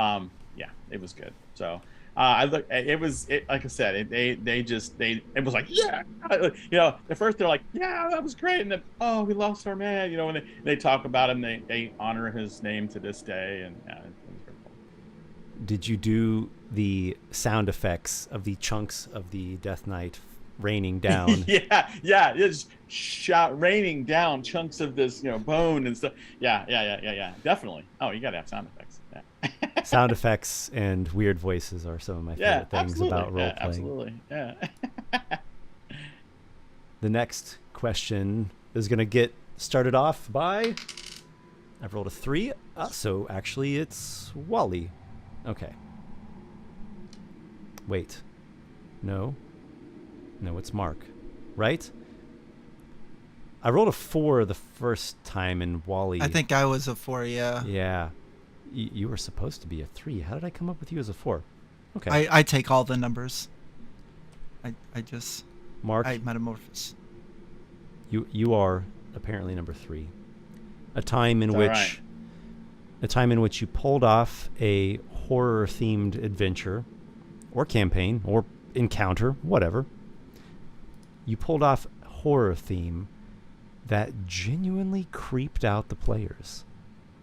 S4: yeah, it was good. So like I said, it was like, yeah, at first they're like, yeah, that was great, and then, oh, we lost our man, when they talk about him, they honor his name to this day, and yeah, it was pretty cool.
S2: Did you do the sound effects of the chunks of the Death Knight raining down?
S4: yeah, it's raining down chunks of this, bone and stuff. Yeah, definitely. Oh, you gotta have sound effects. Yeah.
S2: Sound effects and weird voices are some of my favorite things about role playing.
S4: Absolutely. Yeah.
S2: The next question is going to get started off by, I've rolled a 3, so actually it's Wally. Okay. Wait. No, it's Mark, right? I rolled a 4 the first time in Wally.
S1: I think I was a 4, yeah.
S2: Yeah. You were supposed to be a 3. How did I come up with you as a 4? Okay.
S1: I take all the numbers. I just...
S2: Mark,
S1: I metamorphose.
S2: You are apparently number 3. A time in which you pulled off a horror-themed adventure or campaign or encounter, whatever. You pulled off a horror theme that genuinely creeped out the players.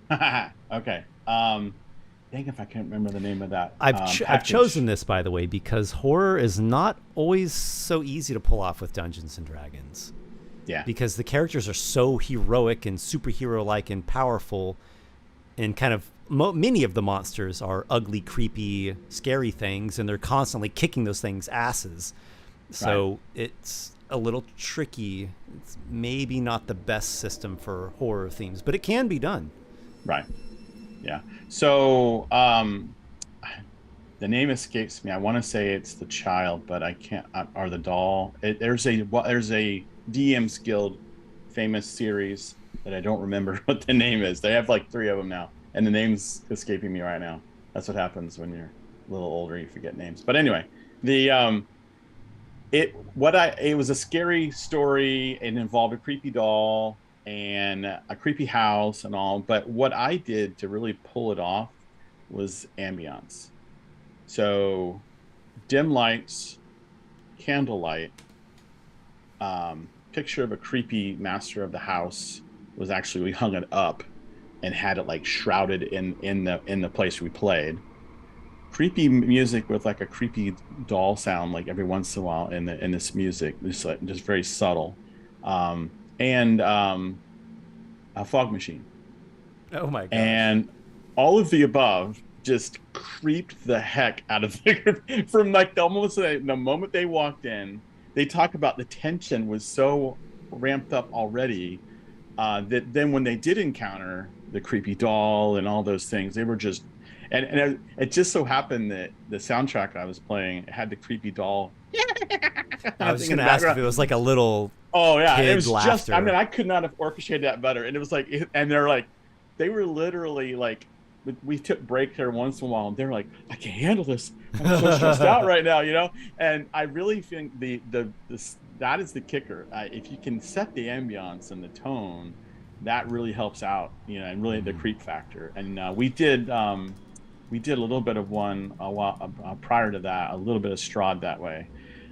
S4: Okay. Dang if I can't remember the name of that.
S2: I've chosen this, by the way, because horror is not always so easy to pull off with Dungeons and Dragons.
S4: Yeah.
S2: Because the characters are so heroic and superhero-like and powerful, and kind of many of the monsters are ugly, creepy, scary things, and they're constantly kicking those things' asses. So It's a little tricky. It's maybe not the best system for horror themes, but it can be done. Right.
S4: Yeah. So the name escapes me. I want to say it's the child, but I can't. Or the doll. There's a DM's Guild famous series that I don't remember what the name is. They have like 3 of them now, and the name's escaping me right now. That's what happens when you're a little older. You forget names. But anyway, It was a scary story. It involved a creepy doll and a creepy house and all. But what I did to really pull it off was ambiance. So dim lights, candlelight, picture of a creepy master of the house was actually, we hung it up and had it like shrouded in the place we played. Creepy music with like a creepy doll sound like every once in a while in this music, just very subtle, and a fog machine,
S2: Oh my gosh.
S4: and all of the above just creeped the heck out of the from like almost the moment they walked in. They talk about the tension was so ramped up already, that then when they did encounter the creepy doll and all those things, they were just, and it just so happened that the soundtrack I was playing had the creepy doll.
S2: I was just going to ask if it was like a little
S4: Oh yeah, it
S2: kid
S4: was
S2: laughter.
S4: just. I mean, I could not have orchestrated that better. And it was like, and they're like, they were literally like, we took break there once in a while, and they're like, I can't handle this. I'm so stressed out right now, you know. And I really think that is the kicker. If you can set the ambiance and the tone, that really helps out, you know, and really the creep factor. And we did a little bit of one a while prior to that, a little bit of Strahd that way.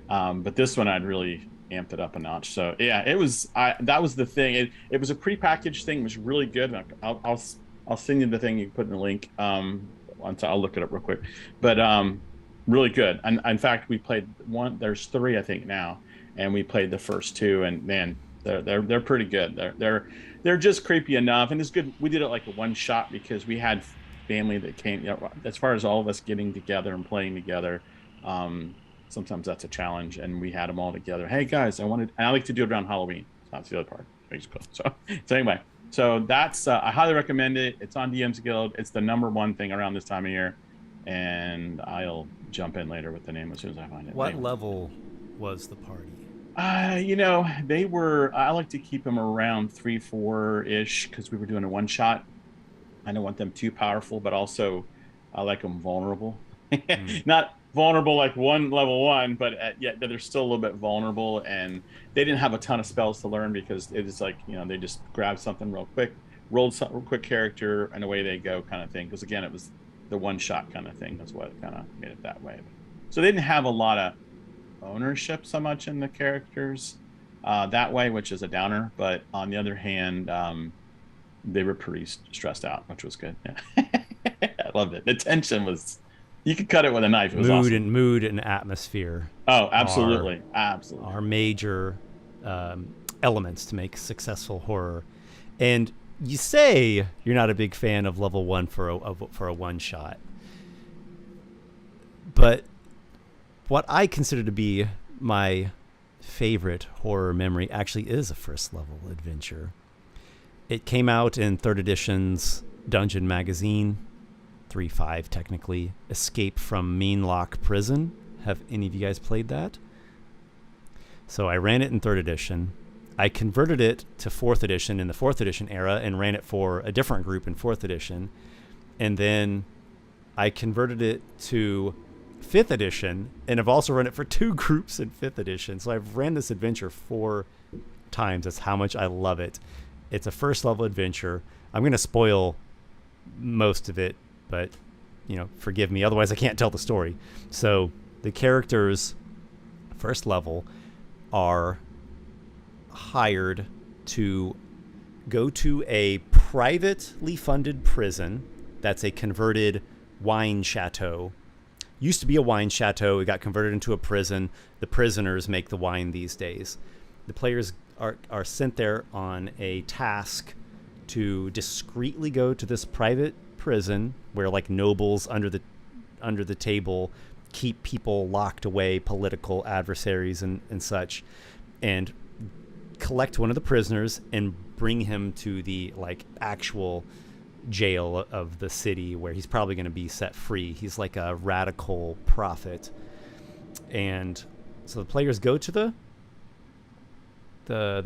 S4: But this one I'd really amped it up a notch. So yeah, that was the thing. It was a prepackaged thing. It was really good. I'll send you the thing. You can put in the link. I'll look it up real quick. But really good. And in fact, we played one. There's 3, I think now, and we played the first 2. And man, they're pretty good. They're just creepy enough, and it's good. We did it like a one shot because we had family that came. You know, as far as all of us getting together and playing together. Sometimes that's a challenge, and we had them all together. Hey guys, I like to do it around Halloween. That's the other part. So anyway, so that's I highly recommend it. It's on DM's Guild. It's the #1 thing around this time of year, and I'll jump in later with the name as soon as I find it.
S2: What level was the party?
S4: You know, they were. I like to keep them around 3, 4-ish because we were doing a one shot. I don't want them too powerful, but also I like them vulnerable. Not vulnerable like level 1, but yet they're still a little bit vulnerable, and they didn't have a ton of spells to learn because it is like, you know, they just grabbed something real quick, rolled some real quick character, and away they go kind of thing. Because again, it was the one shot kind of thing. That's what kind of made it that way. So they didn't have a lot of ownership so much in the characters that way, which is a downer. But on the other hand, they were pretty stressed out, which was good. Yeah. I loved it. The tension was, you could cut it with a knife. It was awesome.
S2: Mood and atmosphere.
S4: Oh, absolutely. Absolutely.
S2: Are major elements to make successful horror. And you say you're not a big fan of level 1 for a one shot. But what I consider to be my favorite horror memory actually is a first level adventure. It came out in 3rd edition's Dungeon Magazine, 3.5 technically, Escape from Meanlock Prison. Have any of you guys played that? So I ran it in 3rd edition. I converted it to 4th edition in the 4th edition era and ran it for a different group in 4th edition. And then I converted it to 5th edition, and I've also run it for 2 groups in 5th edition. So I've ran this adventure 4 times. That's how much I love it. It's a first level adventure. I'm going to spoil most of it, but, you know, forgive me. Otherwise, I can't tell the story. So the characters, first level, are hired to go to a privately funded prison that's a converted wine chateau. Used to be a wine chateau. It got converted into a prison. The prisoners make the wine these days. The players are sent there on a task to discreetly go to this private prison where like nobles under the table keep people locked away, political adversaries and such, and collect one of the prisoners and bring him to the like actual jail of the city where he's probably going to be set free. He's like a radical prophet. And so the players go to the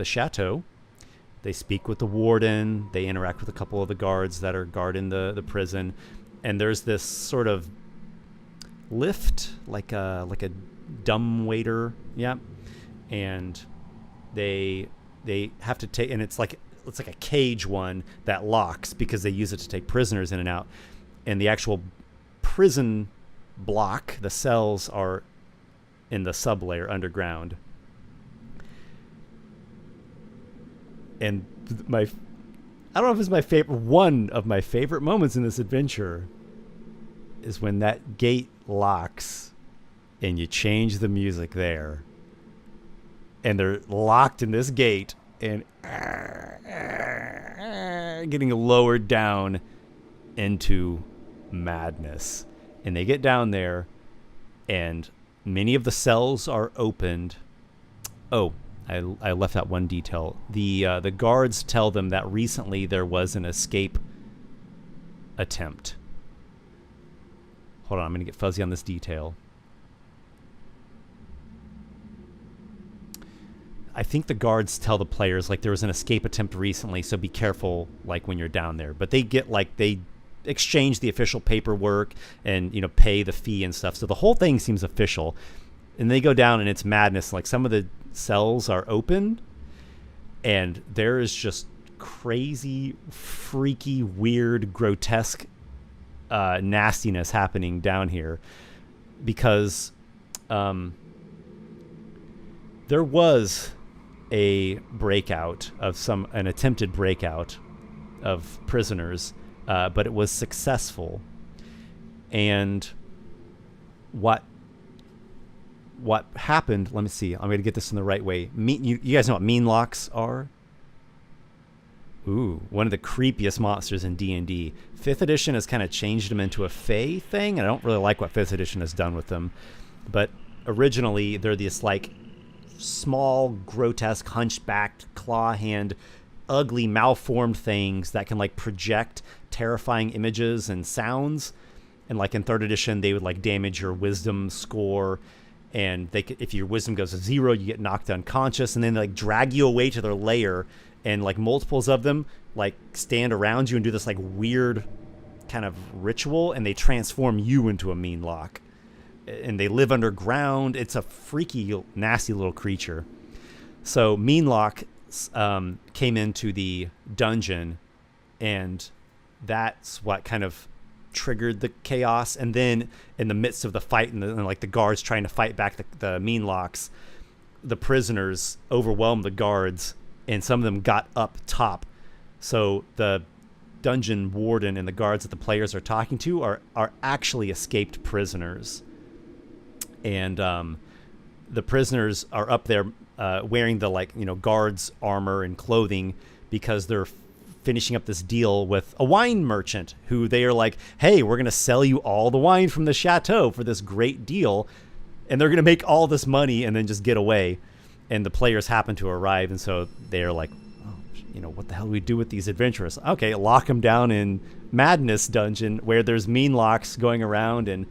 S2: chateau. They speak with the warden. They interact with a couple of the guards that are guarding the prison. And there's this sort of lift, like a dumbwaiter, yeah, and they have to take, and it's like a cage one that locks because they use it to take prisoners in and out, and the actual prison block, the cells are in the sublayer underground. And I don't know if it's my favorite, one of my favorite moments in this adventure is when that gate locks and you change the music there. And they're locked in this gate and getting lowered down into madness. And they get down there and many of the cells are opened. Oh, I left out one detail. The guards tell them that recently there was an escape attempt. Hold on, I'm going to get fuzzy on this detail. I think the guards tell the players like there was an escape attempt recently, so be careful like when you're down there. But they exchange the official paperwork and pay the fee and stuff. So the whole thing seems official. And they go down and it's madness. Like some of the cells are open and there is just crazy, freaky, weird, grotesque nastiness happening down here because there was an attempted breakout of prisoners, but it was successful. And what happened, let me see, I'm going to get this in the right way. You guys know what mean locks are? Ooh, one of the creepiest monsters in D&D. 5th edition has kind of changed them into a fae thing, and I don't really like what 5th edition has done with them. But originally, they're this like small, grotesque, hunchbacked, claw hand, ugly, malformed things that can like project terrifying images and sounds. And like in 3rd edition, they would like damage your wisdom score. And if your wisdom goes to 0, you get knocked unconscious, and then they like drag you away to their lair, and like multiples of them like stand around you and do this like weird kind of ritual, and they transform you into a mean lock. And they live underground. It's a freaky, nasty little creature. So mean lock came into the dungeon, and that's what kind of triggered the chaos. And then in the midst of the fight and like the guards trying to fight back the mean locks, the prisoners overwhelmed the guards and some of them got up top. So the dungeon warden and the guards that the players are talking to are actually escaped prisoners. And the prisoners are up there wearing the guards armor and clothing because they're finishing up this deal with a wine merchant who they are like, hey, we're going to sell you all the wine from the chateau for this great deal. And they're going to make all this money and then just get away. And the players happen to arrive. And so they're like, oh, what the hell do we do with these adventurers? Okay, lock them down in Madness Dungeon where there's mean locks going around. And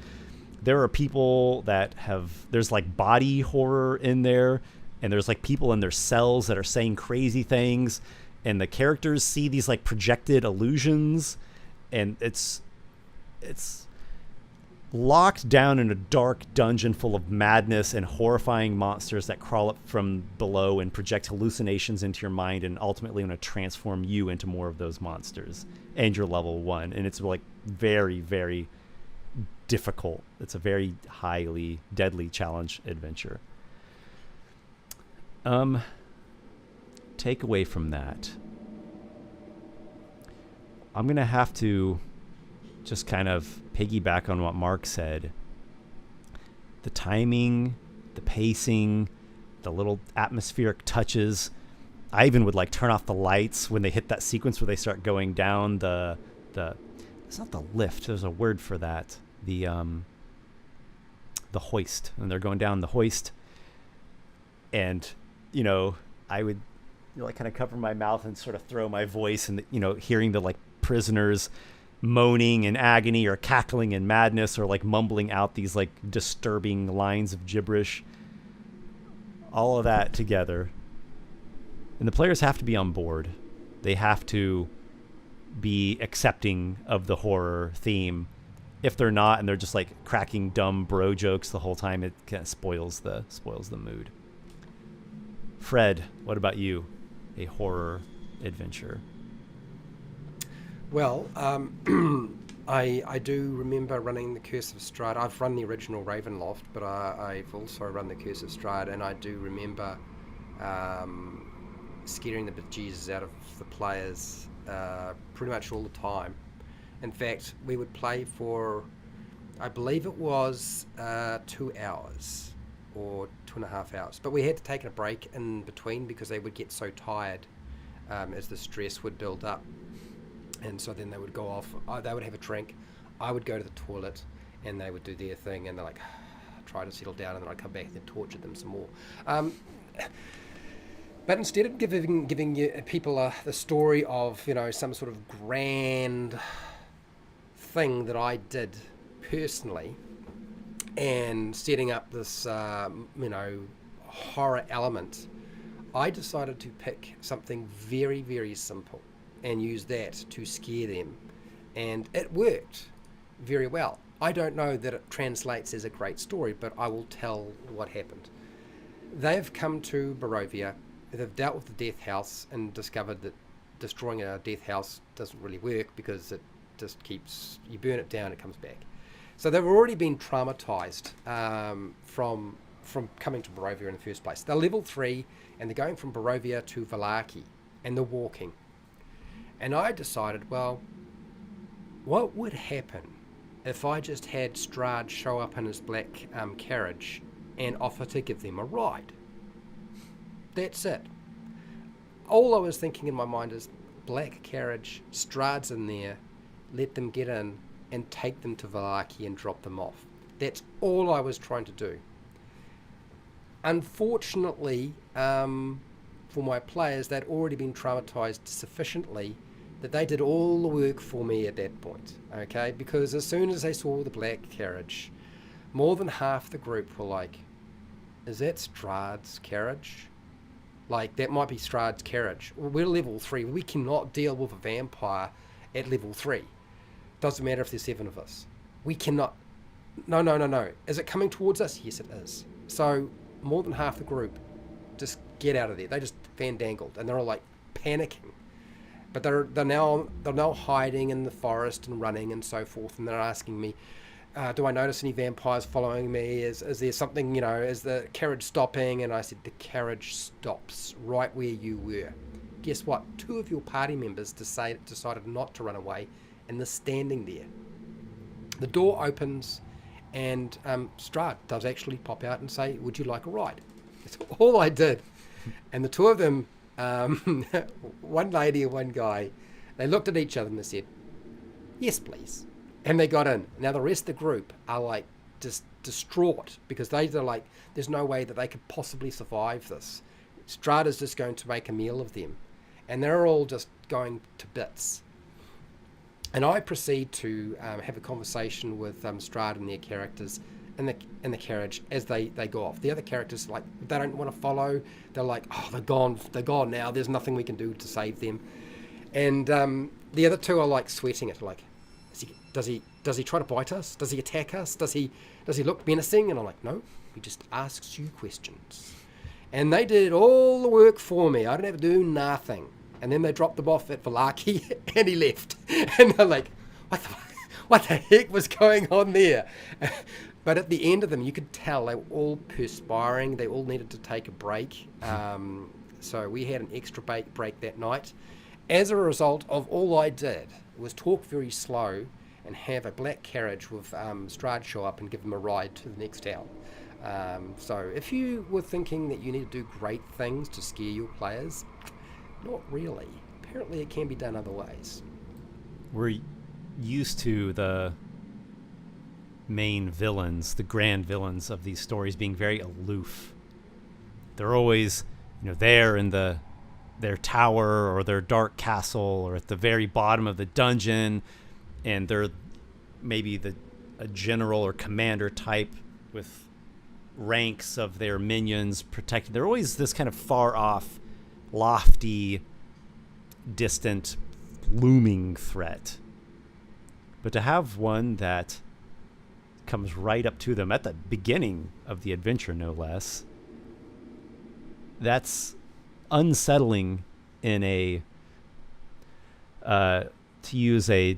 S2: there are people there's like body horror in there. And there's like people in their cells that are saying crazy things. And the characters see these like projected illusions, and it's locked down in a dark dungeon full of madness and horrifying monsters that crawl up from below and project hallucinations into your mind and ultimately going to transform you into more of those monsters. And you're level 1, and it's like very, very difficult. It's a very highly deadly challenge adventure. Take away from that, I'm going to have to just kind of piggyback on what Mark said. The timing, the pacing, the little atmospheric touches. I even would like turn off the lights when they hit that sequence where they start going down the it's not the lift, there's a word for that. The hoist. And they're going down the hoist. And, I would like kind of cover my mouth and sort of throw my voice and hearing the like prisoners moaning in agony or cackling in madness or like mumbling out these like disturbing lines of gibberish, all of that together. And the players have to be on board. They have to be accepting of the horror theme if they're not and they're just like cracking dumb bro jokes the whole time, it kind of spoils the mood. Fred, what about you? A horror adventure?
S3: Well, I do remember running the Curse of Strahd. I've run the original Ravenloft, but I've also run the Curse of Strahd, and I do remember scaring the bejesus out of the players pretty much all the time. In fact, we would play for, I believe it was 2 hours or 2.5 hours, but we had to take a break in between because they would get so tired as the stress would build up. And so then they would go off, they would have a drink, I would go to the toilet, and they would do their thing, and they're like, try to settle down, and then I'd come back and then torture them some more. But instead of giving you people the story of, you know, some sort of grand thing that I did personally, and setting up this, you know, horror element, I decided to pick something very, very simple and use that to scare them, and it worked very well. I don't know that it translates as a great story, but I will tell what happened. They've come to Barovia, they've dealt with the death house and discovered that destroying a death house doesn't really work because it just keeps, you burn it down, it comes back. So they've already been traumatized from coming to Barovia in the first place. They're level 3 and they're going from Barovia to Vallaki, and they're walking. And I decided, well, what would happen if I just had Strahd show up in his black carriage and offer to give them a ride? That's it. All I was thinking in my mind is, black carriage, Strahd's in there, let them get in and take them to Vallaki and drop them off. That's all I was trying to do. Unfortunately, for my players, they'd already been traumatized sufficiently that they did all the work for me at that point, okay? Because as soon as they saw the black carriage, more than half the group were like, is that Strahd's carriage? Like, that might be Strahd's carriage. We're level 3. We cannot deal with a vampire at level 3. Doesn't matter if there's 7 of us. We cannot. No. Is it coming towards us? Yes, it is. So more than half the group just get out of there. They just fandangled, and they're all like panicking. But they're now hiding in the forest and running and so forth, and they're asking me, do I notice any vampires following me? Is there something, you know, is the carriage stopping? And I said, the carriage stops right where you were. Guess what? 2 of your party members decided not to run away, and they're standing there. The door opens, and Strahd does actually pop out and say, would you like a ride? That's all I did. And the 2 of them, one lady and one guy, they looked at each other and they said, yes, please. And they got in. Now the rest of the group are like just distraught because they're like, there's no way that they could possibly survive this. Strahd is just going to make a meal of them. And they're all just going to bits. And I proceed to have a conversation with Strahd and their characters in the carriage as they go off. The other characters, like, they don't want to follow. They're like, oh, they're gone now. There's nothing we can do to save them. And the other 2 are like sweating it, like, does he try to bite us? Does he attack us? Does he look menacing? And I'm like, no, he just asks you questions. And they did all the work for me. I didn't have to do nothing. And then they dropped them off at Vallaki, and he left. And they're like, what the heck was going on there? But at the end of them, you could tell they were all perspiring. They all needed to take a break. So we had an extra break that night. As a result of all I did was talk very slow and have a black carriage with Strahd show up and give them a ride to the next town. So if you were thinking that you need to do great things to scare your players, not really. Apparently it can be done other ways.
S2: We're used to the main villains, the grand villains of these stories being very aloof. They're always, there in their tower or their dark castle or at the very bottom of the dungeon, and they're maybe a general or commander type with ranks of their minions protecting. They're always this kind of far off, lofty, distant, looming threat. But to have one that comes right up to them at the beginning of the adventure, no less. That's unsettling in a, to use a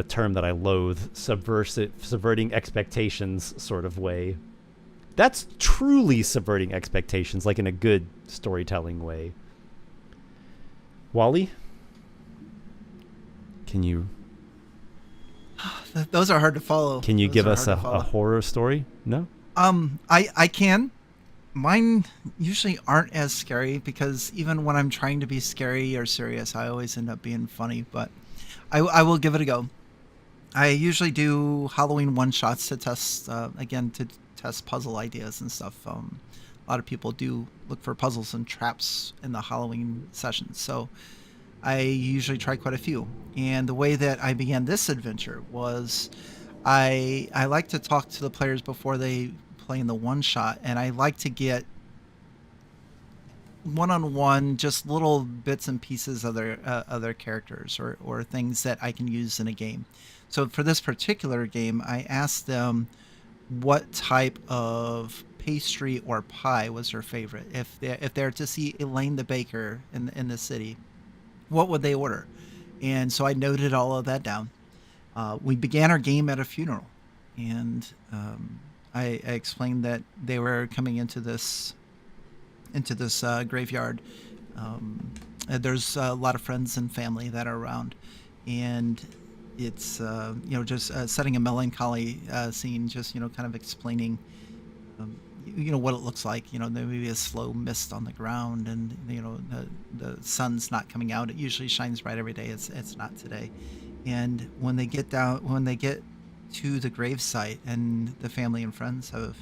S2: term that I loathe, subverting expectations sort of way. That's truly subverting expectations, like in a good storytelling way. Wally, can you
S1: Those are hard to follow.
S2: Can you
S1: Those
S2: give
S1: are
S2: us
S1: hard
S2: a
S1: to follow.
S2: horror story? No?
S1: I can. Mine usually aren't as scary because even when I'm trying to be scary or serious, I always end up being funny. But I will give it a go. I usually do Halloween one-shots to test, again, to test puzzle ideas and stuff. A lot of people do look for puzzles and traps in the Halloween sessions. So I usually try quite a few. And the way that I began this adventure was I like to talk to the players before they play in the one shot, and I like to get one-on-one just little bits and pieces of their characters or things that I can use in a game. So for this particular game, I asked them what type of pastry or pie was their favorite. If they're to see Elaine the baker in the city, what would they order? And so I noted all of that down. We began our game at a funeral, and I explained that they were coming into this graveyard. There's a lot of friends and family that are around, and it's just setting a melancholy scene, just kind of explaining what it looks like. There may be a slow mist on the ground, and the sun's not coming out. It usually shines bright every day. It's not today. And when they get to the gravesite and the family and friends have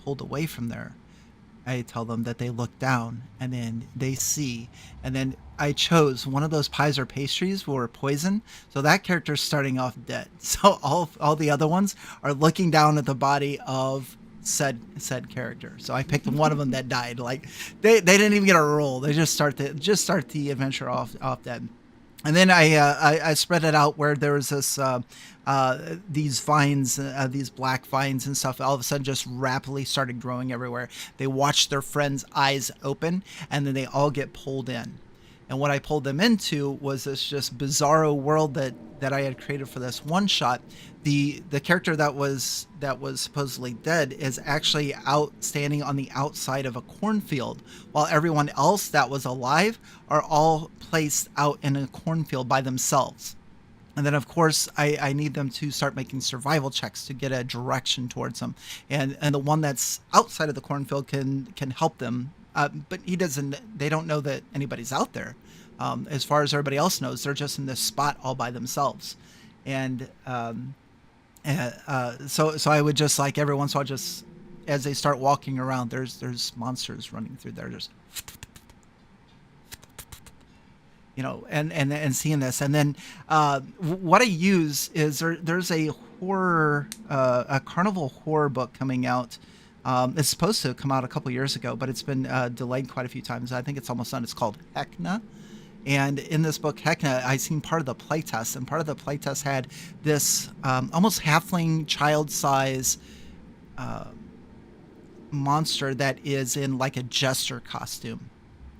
S1: pulled away from there, I tell them that they look down and then they see, and then I chose one of those pies or pastries were poison, so that character's starting off dead. So all the other ones are looking down at the body of said character. So I picked one of them that died. Like they didn't even get a roll. They just start the adventure off dead. And then I spread it out where there was this these vines, these black vines and stuff, all of a sudden just rapidly started growing everywhere. They watched their friends' eyes open, and then they all get pulled in. And what I pulled them into was this just bizarro world that I had created for this one shot. The character that was supposedly dead is actually out standing on the outside of a cornfield, while everyone else that was alive are all placed out in a cornfield by themselves. And then, of course, I need them to start making survival checks to get a direction towards them. And the one that's outside of the cornfield can help them, but they don't know that anybody's out there. As far as everybody else knows, they're just in this spot all by themselves. And so I would just, like, every once in a while, just as they start walking around, there's monsters running through there, just and seeing this. And then what I use is there's a horror, a carnival horror book coming out. It's supposed to come out a couple years ago, but it's been delayed quite a few times. I think it's almost done. It's called Hecna. And in this book, Hecna, I seen part of the playtest, and part of the playtest had this almost halfling child size monster that is in like a jester costume.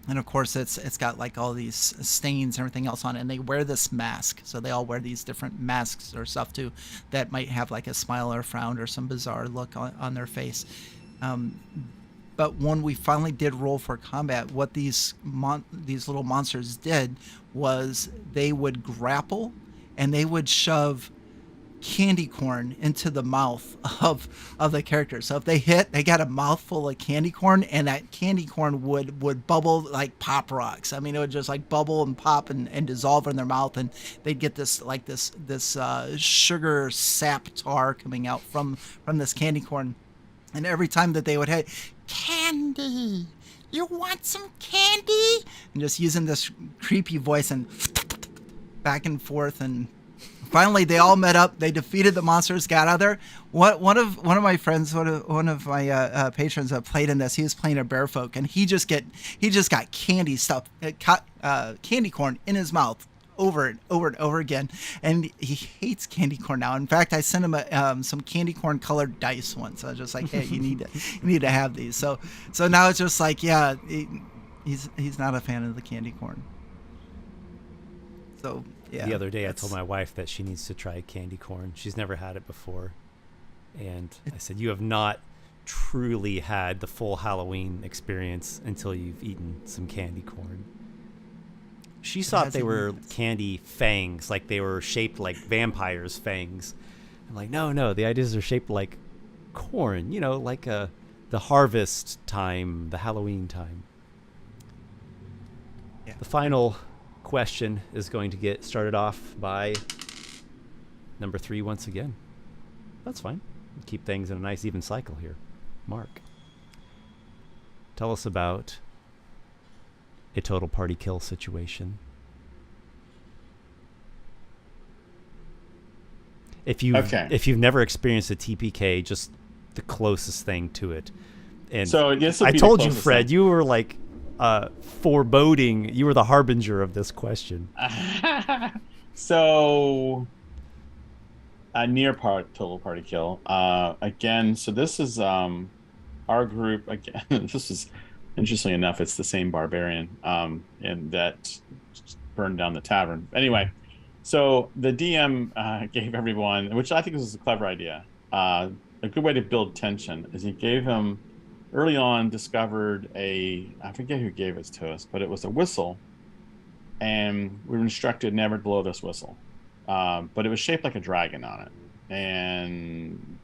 S1: And of course, it's got like all these stains and everything else on it. And they wear this mask. So they all wear these different masks or stuff too that might have like a smile or a frown or some bizarre look on their face. But when we finally did roll for combat, what these little monsters did was they would grapple and they would shove candy corn into the mouth of the character. So if they hit, they got a mouthful of candy corn, and that candy corn would bubble like pop rocks. I mean, it would just like bubble and pop and dissolve in their mouth, and they'd get this sugar sap tar coming out from this candy corn. And every time that they would hit, candy, you want some candy? And just using this creepy voice and back and forth. And finally, they all met up. They defeated the monsters, got out of there. One of my friends, one of my patrons that played in this, he was playing a bear folk, and he just got candy stuff, candy corn in his mouth over and over and over again, and he hates candy corn now. In fact, I sent him some candy corn colored dice once. I was just like, hey, you need to have these. So now it's just like, yeah, he's not a fan of the candy corn. So yeah.
S2: The other day, I told my wife that she needs to try candy corn. She's never had it before, and I said, "You have not truly had the full Halloween experience until you've eaten some candy corn." She thought they were candy fangs, like they were shaped like vampires' fangs. I'm like, no, the ideas are shaped like corn, like the harvest time, the Halloween time. Yeah. The final question is going to get started off by number 3 once again. That's fine. Keep things in a nice even cycle here. Mark, tell us about a total party kill situation. If you've never experienced a TPK, just the closest thing to it. And
S4: so
S2: I told you, Fred, you were like foreboding. You were the harbinger of this question.
S4: So a near total party kill. Again, so this is our group. Again, this is interestingly enough, it's the same barbarian and that burned down the tavern. Anyway, so the DM gave everyone, which I think was a clever idea. A good way to build tension is he gave him early on, discovered I forget who gave it to us, but it was a whistle, and we were instructed never to blow this whistle. But it was shaped like a dragon on it, and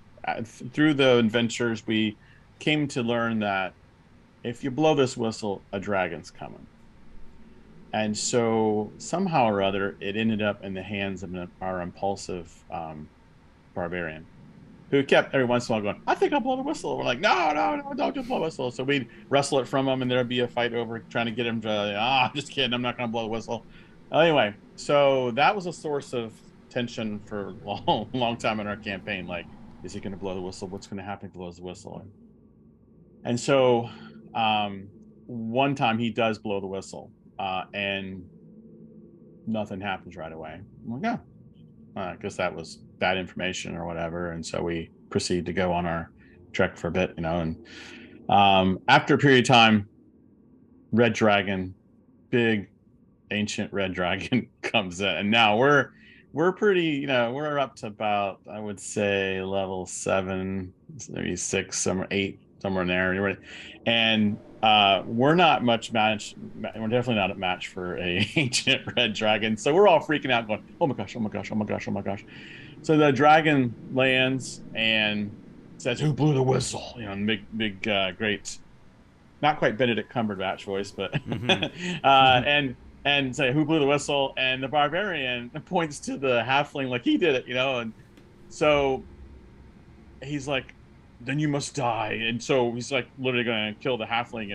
S4: through the adventures we came to learn that if you blow this whistle, a dragon's coming. And so somehow or other, it ended up in the hands of our impulsive barbarian, who kept every once in a while going, I think I'll blow the whistle. We're like, no, don't just blow the whistle. So we'd wrestle it from him, and there'd be a fight over trying to get him to, just kidding, I'm not going to blow the whistle. Anyway, so that was a source of tension for a long time in our campaign. Like, is he going to blow the whistle? What's going to happen if he blows the whistle? And so one time he does blow the whistle, and nothing happens right away. I'm like, oh, I guess that was bad information or whatever. And so we proceed to go on our trek for a bit, and after a period of time, red dragon, big ancient red dragon comes in, and now we're pretty, we're up to about, I would say, level 7, maybe 6, somewhere 8, somewhere in there, and we're not much match. We're definitely not a match for a ancient red dragon. So we're all freaking out, going, "Oh my gosh! Oh my gosh! Oh my gosh! Oh my gosh!" So the dragon lands and says, "Who blew the whistle?" Big, great, not quite Benedict Cumberbatch voice, but and say, "Who blew the whistle?" And the barbarian points to the halfling like he did it, and so he's like, then you must die. And so he's like literally going to kill the halfling,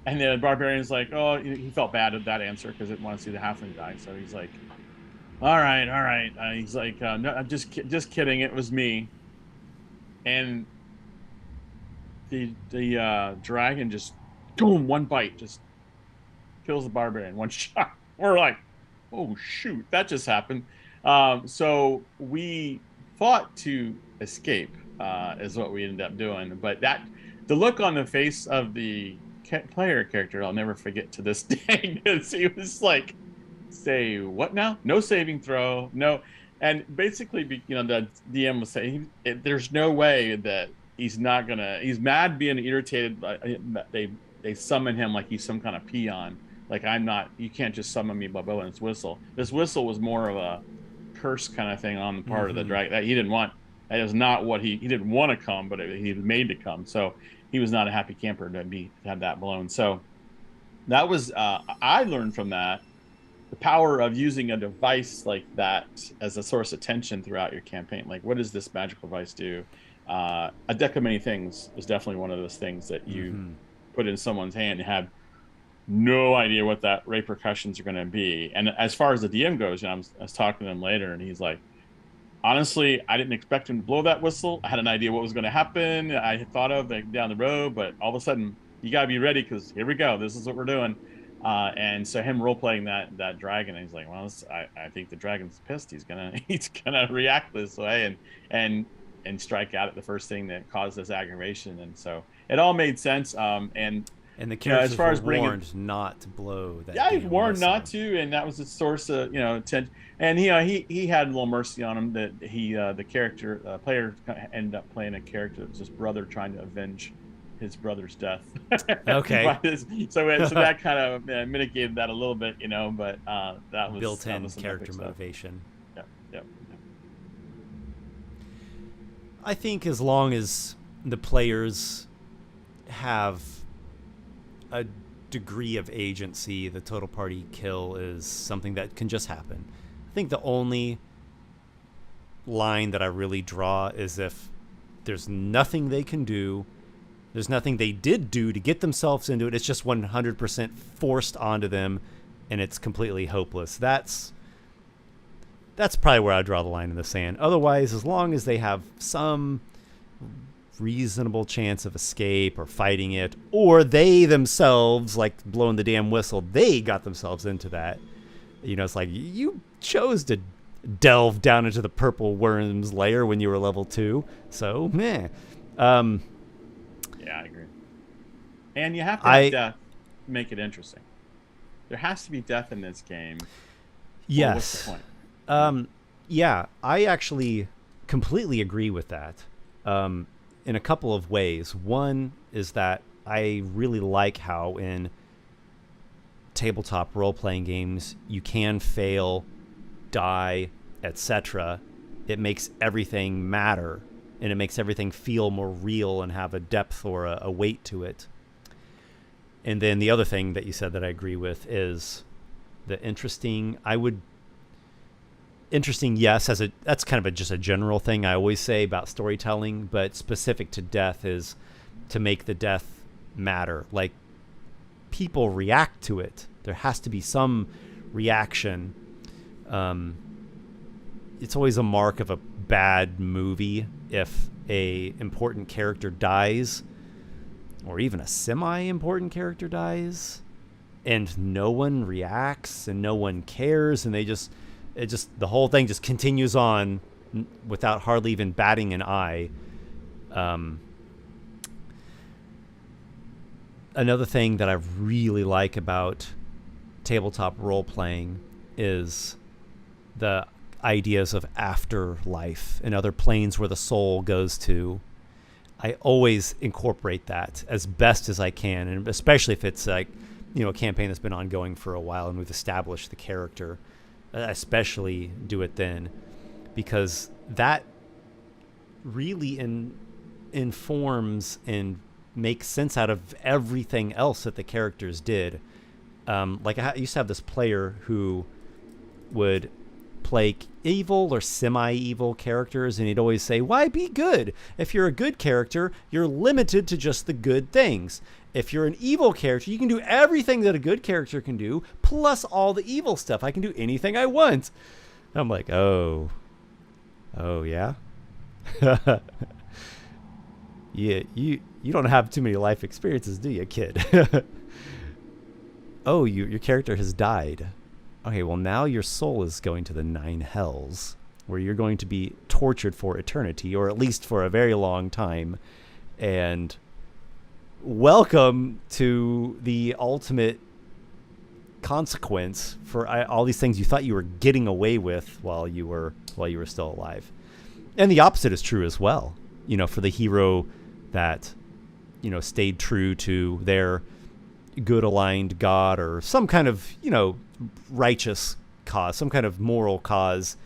S4: and the barbarian's like, oh, he felt bad at that answer because he didn't want to see the halfling die. So he's like, all right. He's like, no, I'm just kidding. It was me. And the dragon just, boom, one bite, just kills the barbarian, one shot. We're like, oh shoot, that just happened. So we fought to escape. Is what we ended up doing, but the look on the face of the player character, I'll never forget to this day, because he was like, say what now? No saving throw, no. And basically, the DM was saying, there's no way that he's mad, being irritated. They summon him like he's some kind of peon. Like, you can't just summon me by blowing this whistle. This whistle was more of a curse kind of thing on the part of the dragon that he didn't want. That is not what he didn't want to come, but he was made to come. So he was not a happy camper to have that blown. So that was, I learned from that the power of using a device like that as a source of tension throughout your campaign. Like, what does this magical device do? A deck of many things is definitely one of those things that you put in someone's hand and have no idea what that repercussions are going to be. And as far as the DM goes, I was talking to him later, and he's like, honestly, I didn't expect him to blow that whistle. I had an idea what was going to happen. I had thought of down the road, but all of a sudden, you got to be ready, because here we go. This is what we're doing. And so him role playing that dragon, he's like, well, I think the dragon's pissed. He's gonna react this way and strike out at the first thing that caused this aggravation. And so it all made sense.
S2: And the
S4: you know, as
S2: characters
S4: far
S2: were
S4: as bringing,
S2: warned not to blow that.
S4: yeah, he's
S2: damn
S4: warned
S2: whistle.
S4: not to, and that was the source of, you know, tension. And he had a little mercy on him that the character player ended up playing a character that was his brother trying to avenge his brother's death.
S2: Okay.
S4: So that kind of mitigated that a little bit, you know. But that was
S2: Built-in
S4: some
S2: character
S4: epic stuff.
S2: motivation.
S4: Yeah.
S2: I think as long as the players have a degree of agency, the total party kill is something that can just happen. I think the only line that I really draw is if there's nothing they can do, there's nothing they did do to get themselves into it, it's just 100% forced onto them, and it's completely hopeless. That's probably where I draw the line in the sand. Otherwise, as long as they have some reasonable chance of escape or fighting it, or they themselves, like blowing the damn whistle, they got themselves into that. You know, it's like you chose to delve down into the purple worm's lair when you were level 2. So, meh.
S4: Yeah, I agree. And you have to have death to make it interesting. There has to be death in this game.
S2: Yes.
S4: Well, what's the point?
S2: Yeah, I actually completely agree with that. In a couple of ways. One is that I really like how in tabletop role-playing games you can fail, die, etc. It makes everything matter, and it makes everything feel more real and have a depth or a weight to it. And then the other thing that you said that I agree with is the interesting. Interesting, yes, that's kind of just a general thing I always say about storytelling, but specific to death is to make the death matter. Like, people react to it. There has to be some reaction. It's always a mark of a bad movie if a important character dies, or even a semi-important character dies, and no one reacts and no one cares, and the whole thing just continues on without hardly even batting an eye. Another thing that I really like about tabletop role-playing is the ideas of afterlife and other planes where the soul goes to. I always incorporate that as best as I can, and especially if it's like, you know, a campaign that's been ongoing for a while and we've established the character. Especially do it then, because that really informs and makes sense out of everything else that the characters did. Like I used to have this player who would play evil or semi-evil characters, and he'd always say, why be good? If you're a good character, you're limited to just the good things. If you're an evil character, you can do everything that a good character can do, plus all the evil stuff. I can do anything I want. And I'm like, oh yeah? Yeah, you don't have too many life experiences, do you, kid? Oh, your character has died. Okay, well, now your soul is going to the 9 hells, where you're going to be tortured for eternity, or at least for a very long time. And welcome to the ultimate consequence for all these things you thought you were getting away with while you were still alive. And the opposite is true as well. You know, for the hero that, you know, stayed true to their good aligned god or some kind of, you know, righteous cause, some kind of moral cause,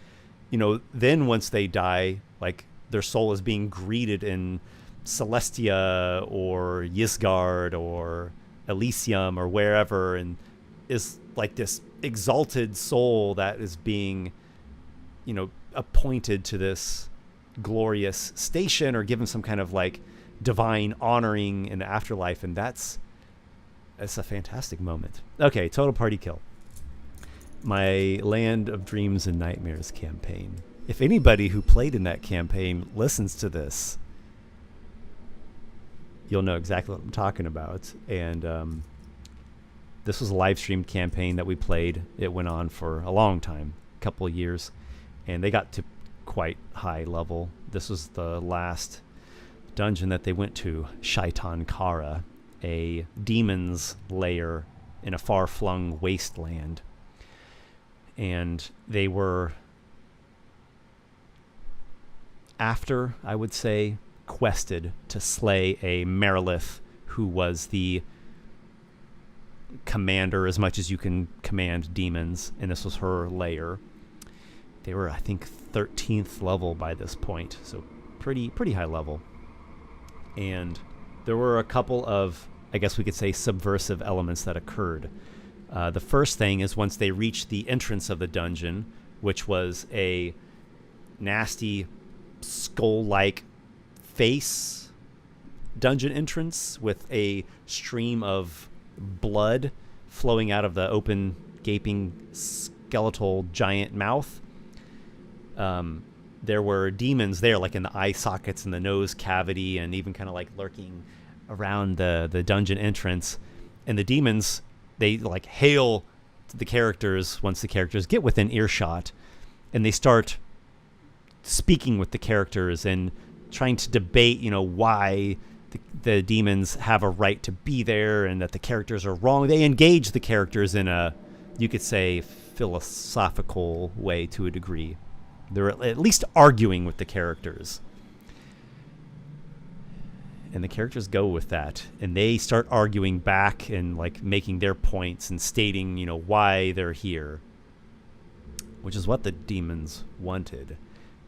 S2: you know, then once they die, like, their soul is being greeted in Celestia or Ysgard or Elysium or wherever, and is like this exalted soul that is being, you know, appointed to this glorious station or given some kind of like divine honoring in the afterlife. And that's a fantastic moment. Okay, total party kill. My Land of Dreams and Nightmares campaign. If anybody who played in that campaign listens to this, you'll know exactly what I'm talking about. And the this was a live streamed campaign that we played. It went on for a long time, a couple of years, and they got to quite high level. This was the last dungeon that they went to, Shaitan Kara, a demon's lair in a far-flung wasteland. And they were, after, I would say, quested to slay a Merilith who was the commander, as much as you can command demons, and this was her lair. They were, I think, 13th level by this point, so pretty high level. And there were a couple of, I guess we could say, subversive elements that occurred. The first thing is once they reached the entrance of the dungeon, which was a nasty skull-like face dungeon entrance with a stream of blood flowing out of the open, gaping, skeletal giant mouth. There were demons there, like in the eye sockets and the nose cavity, and even kind of like lurking around the dungeon entrance. And the demons, they like hail the characters once the characters get within earshot, and they start speaking with the characters and trying to debate, why the demons have a right to be there and that the characters are wrong. They engage the characters in a, you could say, philosophical way to a degree. They're at least arguing with the characters. And the characters go with that. And they start arguing back and like making their points and stating, why they're here. Which is what the demons wanted.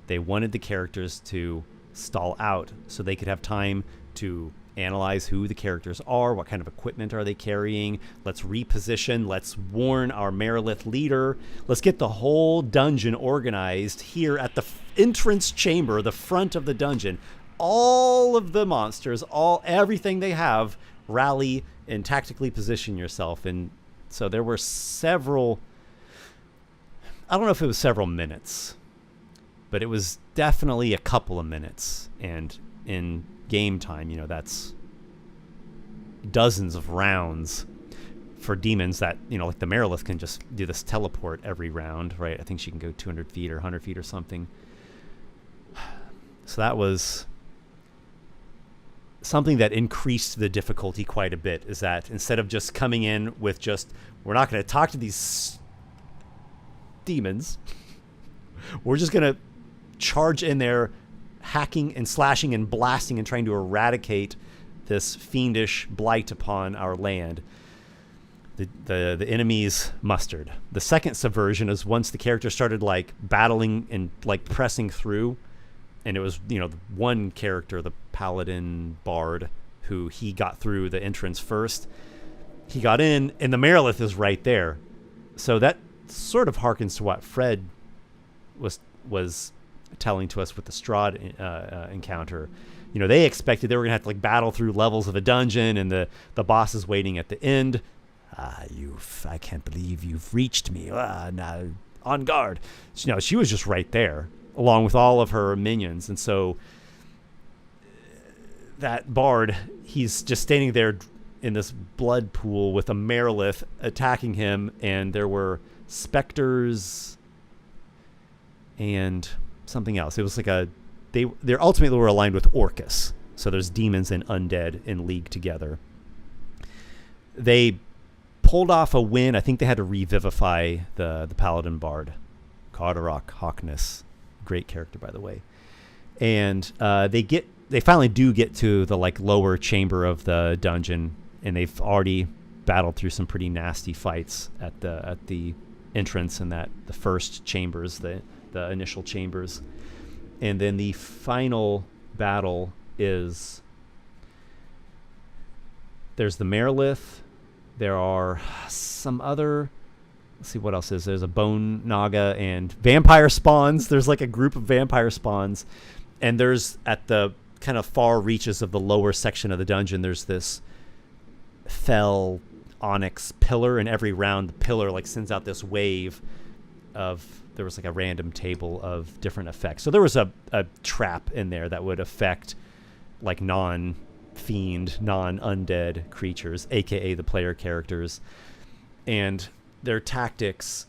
S2: They wanted the characters to stall out so they could have time to analyze who the characters are, what kind of equipment are they carrying, let's reposition, let's warn our Merilith leader, let's get the whole dungeon organized here at the entrance chamber, the front of the dungeon. All of the monsters, everything they have, rally and tactically position yourself. And so there were several, I don't know if it was several minutes, but it was definitely a couple of minutes. And in game time, that's dozens of rounds for demons that, like the Merilith can just do this teleport every round, right? I think she can go 200 feet or 100 feet or something. So that was something that increased the difficulty quite a bit, is that instead of just coming in with just, we're not going to talk to these demons, we're just going to charge in there, hacking and slashing and blasting and trying to eradicate this fiendish blight upon our land. The enemies mustered. The second subversion is once the character started like battling and like pressing through, and it was the one character, the paladin bard, who he got through the entrance first. He got in, and the Merilith is right there. So that sort of harkens to what Fred was telling to us with the Strahd encounter. They expected they were gonna have to like battle through levels of a dungeon, and the boss is waiting at the end. I can't believe you've reached me. Now on guard. She was just right there, along with all of her minions. And so that bard, he's just standing there in this blood pool with a Merilith attacking him, and there were specters and something else. It was like they're ultimately were aligned with Orcus. So there's demons and undead in league together. They pulled off a win. I think they had to revivify the paladin bard, Cardarok Hawkness. Great character, by the way. And they finally do get to the like lower chamber of the dungeon, and they've already battled through some pretty nasty fights at the entrance and the first chambers, the initial chambers. And then the final battle is, there's the Merilith, there are some other, let's see what else is, there's a bone naga and vampire spawns. There's like a group of vampire spawns, and there's at the kind of far reaches of the lower section of the dungeon, there's this fell onyx pillar, and every round the pillar like sends out this wave of, there was like a random table of different effects. So there was a trap in there that would affect like non-fiend, non-undead creatures, aka the player characters. and their tactics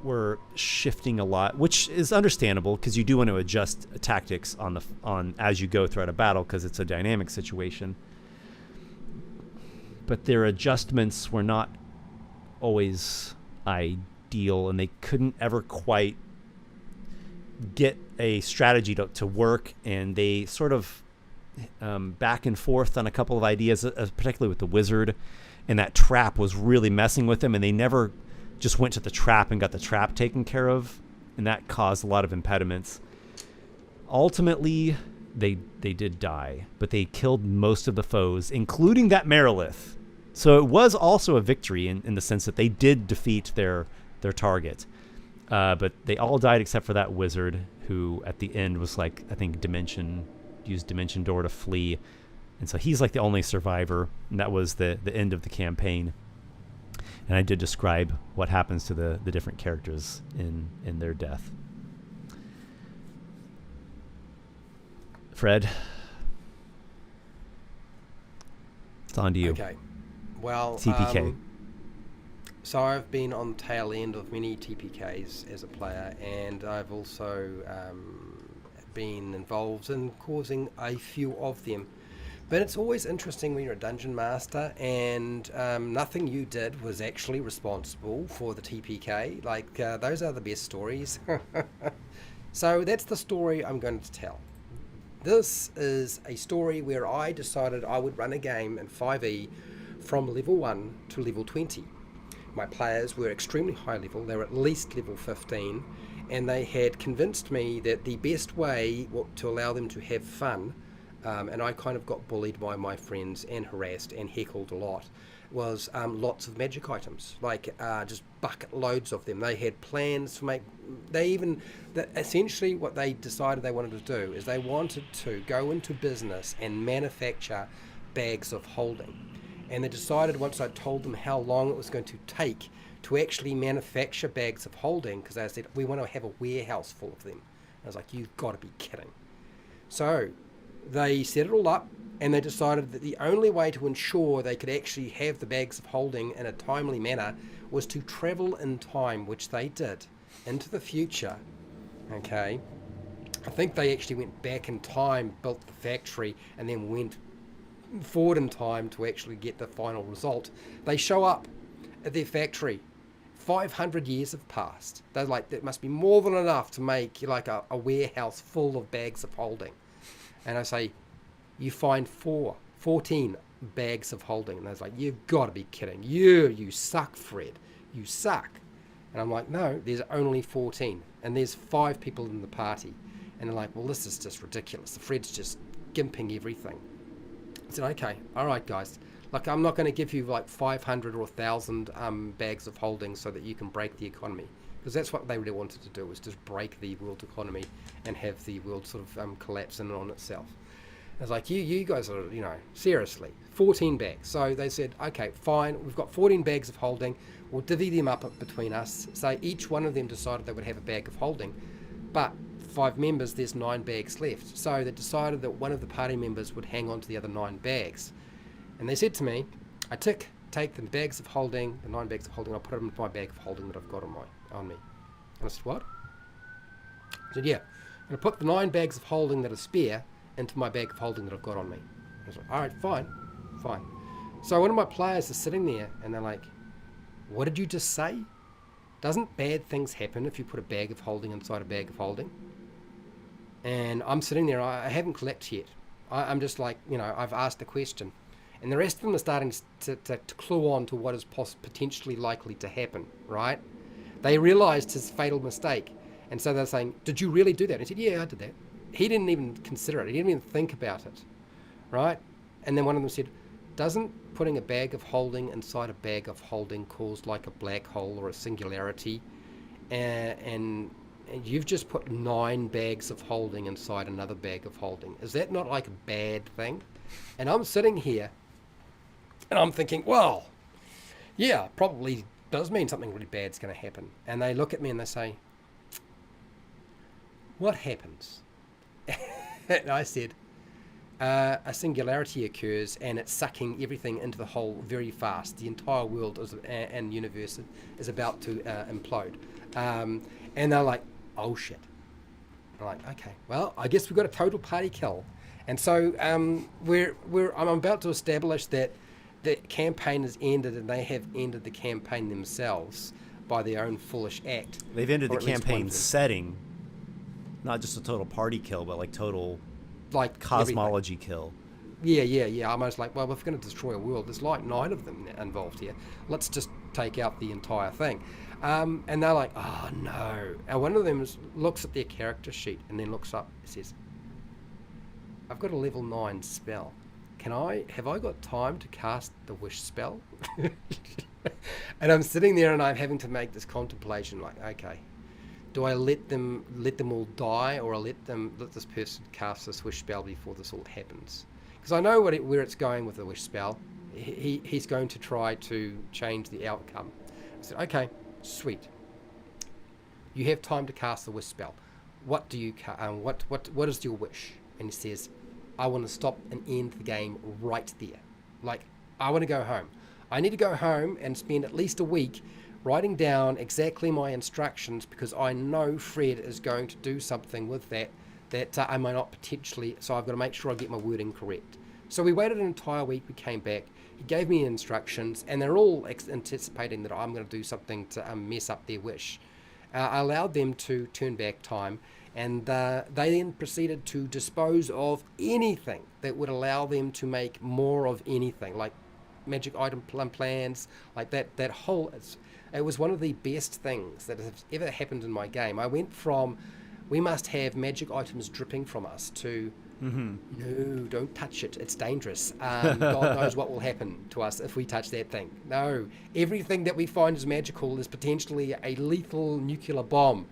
S2: were shifting a lot, which is understandable because you do want to adjust tactics on as you go throughout a battle because it's a dynamic situation. But their adjustments were not always ideal, and they couldn't ever quite get a strategy to work, and they sort of back and forth on a couple of ideas, particularly with the wizard, and that trap was really messing with them, and they never just went to the trap and got the trap taken care of, and that caused a lot of impediments. Ultimately, they did die, but they killed most of the foes, including that Merilith. So it was also a victory in the sense that they did defeat their target. But they all died except for that wizard, who at the end was like, I think, used Dimension Door to flee. And so he's like the only survivor, and that was the end of the campaign. And I did describe what happens to the different characters in their death. Fred, it's on to you.
S3: Okay. Well,
S2: TPK.
S3: So I've been on the tail end of many TPKs as a player, and I've also been involved in causing a few of them. But it's always interesting when you're a dungeon master and nothing you did was actually responsible for the TPK. Like, those are the best stories. So that's the story I'm going to tell. This is a story where I decided I would run a game in 5e from level 1 to level 20. My players were extremely high level. They were at least level 15, and they had convinced me that the best way to allow them to have fun, and I kind of got bullied by my friends and harassed and heckled a lot, was lots of magic items, like just bucket loads of them. They had plans to make, essentially what they decided they wanted to do is they wanted to go into business and manufacture bags of holding. And they decided, once I told them how long it was going to take to actually manufacture bags of holding, because they said, we want to have a warehouse full of them. I was like, you've got to be kidding. So they set it all up, and they decided that the only way to ensure they could actually have the bags of holding in a timely manner was to travel in time, which they did, into the future. Okay. I think they actually went back in time, built the factory, and then went forward in time to actually get the final result. They show up at their factory. 500 years have passed. They're like, that must be more than enough to make like a warehouse full of bags of holding. And I say, you find 14 bags of holding. And I was like, you've got to be kidding. You suck, Fred. You suck. And I'm like, no, there's only 14. And there's 5 people in the party. And they're like, well, this is just ridiculous. The Fred's just gimping everything. I said, okay, all right, guys. Like, I'm not going to give you like 500 or 1,000 bags of holding so that you can break the economy. Because that's what they really wanted to do, was just break the world economy and have the world sort of collapse in and on itself. I was like, you guys are, seriously, 14 bags. So they said, okay, fine, we've got 14 bags of holding. We'll divvy them up between us. So each one of them decided they would have a bag of holding. But 5 members, there's 9 bags left. So they decided that one of the party members would hang on to the other 9 bags. And they said to me, I take the bags of holding, the 9 bags of holding, I'll put them into my bag of holding that I've got on me. And I said, what? I said, yeah, I'm going to put the 9 bags of holding that are spare into my bag of holding that I've got on me. I was like, all right, fine. So one of my players is sitting there, and they're like, what did you just say? Doesn't bad things happen if you put a bag of holding inside a bag of holding? And I'm sitting there, I haven't collected yet. I'm just like, I've asked the question. And the rest of them are starting to clue on to what is potentially likely to happen, right? They realized his fatal mistake. And so they're saying, did you really do that? And he said, yeah, I did that. He didn't even consider it. He didn't even think about it, right? And then one of them said, doesn't putting a bag of holding inside a bag of holding cause like a black hole or a singularity? And you've just put 9 bags of holding inside another bag of holding. Is that not like a bad thing? And I'm sitting here and I'm thinking, well, yeah, probably does mean something really bad's going to happen. And they look at me and they say, what happens? And I said, a singularity occurs and it's sucking everything into the hole very fast. The entire world and universe is about to implode. And they're like, oh shit. I'm like, okay, well, I guess we've got a total party kill. And so I'm about to establish that the campaign has ended and they have ended the campaign themselves by their own foolish act.
S2: They've ended the
S3: Or at least one
S2: campaign
S3: of them.
S2: setting, not just a total party kill, but like total
S3: Like
S2: cosmology kill.
S3: Yeah. I'm almost like, well, if we're going to destroy a world, there's like 9 of them involved here. Let's just take out the entire thing. And they're like, oh no. And one of them looks at their character sheet and then looks up and says, I've got a level 9 spell. Have I got time to cast the wish spell? And I'm sitting there and I'm having to make this contemplation like, okay, do I let them all die, or let this person cast this wish spell before this all happens? Because I know where it's going with the wish spell. He's going to try to change the outcome. I said, okay, sweet. You have time to cast the wish spell. What do you what is your wish? And he says, I want to stop and end the game right there. Like, I want to go home. I need to go home and spend at least a week writing down exactly my instructions, because I know Fred is going to do something with that I might not potentially, so I've got to make sure I get my wording correct. So we waited an entire week, we came back, he gave me instructions, and they're all anticipating that I'm going to do something to mess up their wish. I allowed them to turn back time, and they then proceeded to dispose of anything that would allow them to make more of anything, like magic item plans, like that whole... It was one of the best things that has ever happened in my game. I went from, we must have magic items dripping from us, to, no, don't touch it, it's dangerous. God knows what will happen to us if we touch that thing. No, everything that we find is magical is potentially a lethal nuclear bomb.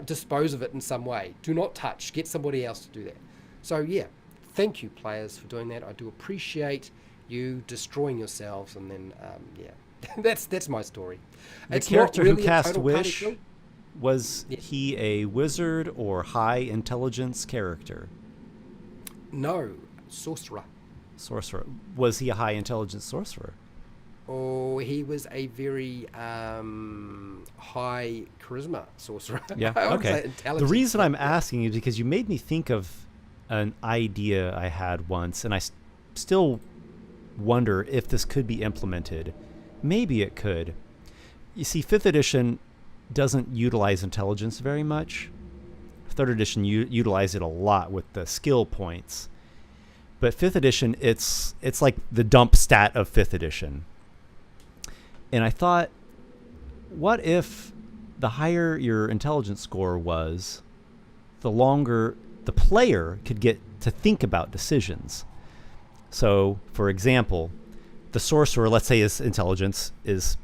S3: Dispose of it in some way. Do not touch, get somebody else to do that. So yeah, thank you players for doing that. I do appreciate you destroying yourselves, and then, yeah. That's my story.
S2: The character who cast Wish, was he a wizard or high intelligence character?
S3: No, sorcerer.
S2: Sorcerer. Was he a high intelligence sorcerer?
S3: Oh, he was a very high charisma sorcerer.
S2: Yeah, okay. The reason I'm asking is because you made me think of an idea I had once, and I still wonder if this could be implemented. Maybe it could. You see, 5th edition doesn't utilize intelligence very much. 3rd edition utilize it a lot with the skill points. But 5th edition, it's like the dump stat of 5th edition. And I thought, what if the higher your intelligence score was, the longer the player could get to think about decisions? So, for example, the sorcerer, let's say his intelligence is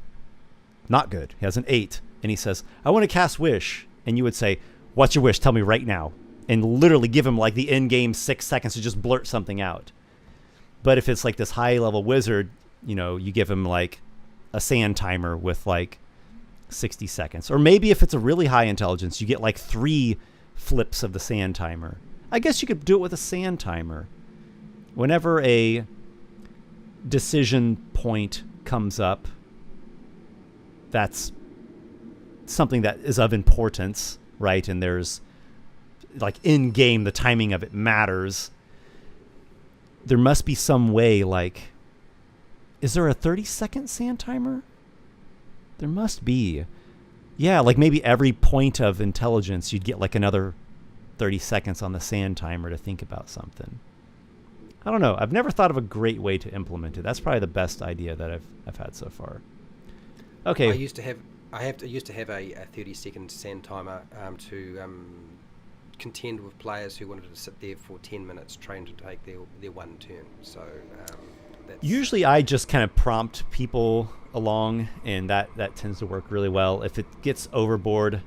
S2: not good. He has an 8, and he says, I want to cast Wish. And you would say, what's your wish? Tell me right now. And literally give him like the in-game 6 seconds to just blurt something out. But if it's like this high-level wizard, you give him like a sand timer with like 60 seconds. Or maybe if it's a really high intelligence, you get like 3 flips of the sand timer. I guess you could do it with a sand timer. Whenever a decision point comes up that's something that is of importance, right? And there's like in game, the timing of it matters. There must be some way, like, is there a 30-second sand timer? There must be. Yeah, like maybe every point of intelligence you'd get like another 30 seconds on the sand timer to think about something. I don't know. I've never thought of a great way to implement it. That's probably the best idea that I've had so far. Okay.
S3: I used to have a 30-second sand timer to contend with players who wanted to sit there for 10 minutes trying to take their one turn. So that's...
S2: Usually I just kind of prompt people along, and that tends to work really well. If it gets overboard,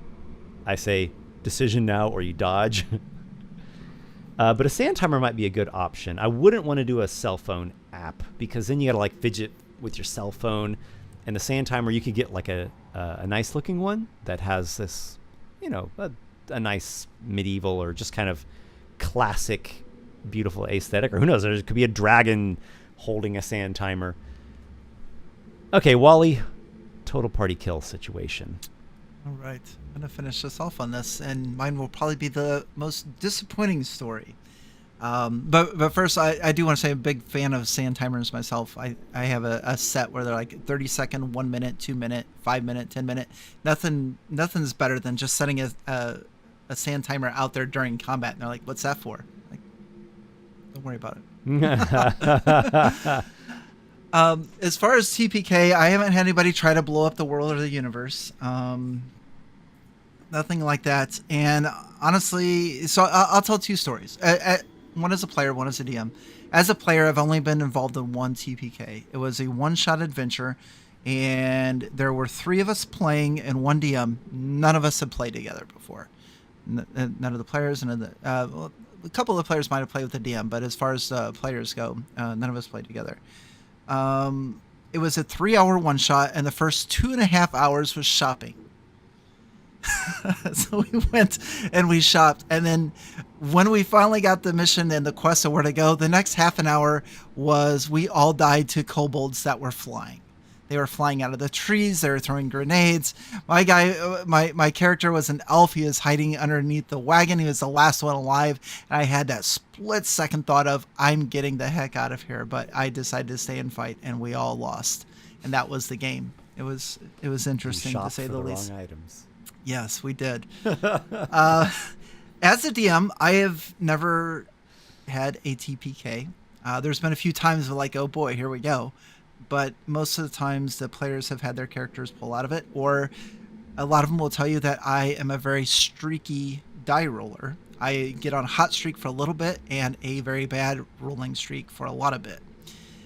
S2: I say decision now or you dodge. But a sand timer might be a good option. I wouldn't want to do a cell phone app, because then you got to like fidget with your cell phone. And the sand timer, you could get like a nice looking one that has this, a nice medieval or just kind of classic beautiful aesthetic, or who knows, there could be a dragon holding a sand timer. Okay, Wally, total party kill situation.
S1: All right, I'm gonna finish this off on this, and mine will probably be the most disappointing story. But first, I do want to say I'm a big fan of sand timers myself. I have a set where they're like 30 second, 1 minute, 2 minute, 5 minute, 10 minute. Nothing's better than just setting a sand timer out there during combat, and they're like, "What's that for?" Like, don't worry about it. As far as TPK, I haven't had anybody try to blow up the world or the universe. Nothing like that. And honestly, so I'll tell two stories. One as a player, one as a DM. As a player, I've only been involved in one TPK. It was a one-shot adventure, and there were 3 of us playing and 1 DM. None of us had played together before. None of the players, well, a couple of players might have played with the DM, but as far as players go, none of us played together. It was a 3-hour one-shot, and the first 2.5 hours was shopping. So we went and we shopped, and then when we finally got the mission and the quest of where to go, the next half an hour was we all died to kobolds that were flying. They were flying out of the trees. They were throwing grenades. My character was an elf. He was hiding underneath the wagon. He was the last one alive. And I had that split second thought of, I'm getting the heck out of here. But I decided to stay and fight, and we all lost. And that was the game. It was interesting, to say the least.
S2: Wrong items.
S1: Yes, we did. As a DM, I have never had a TPK. There's been a few times like, oh boy, here we go. But most of the times the players have had their characters pull out of it, or a lot of them will tell you that I am a very streaky die roller. I get on a hot streak for a little bit and a very bad rolling streak for a lot of it.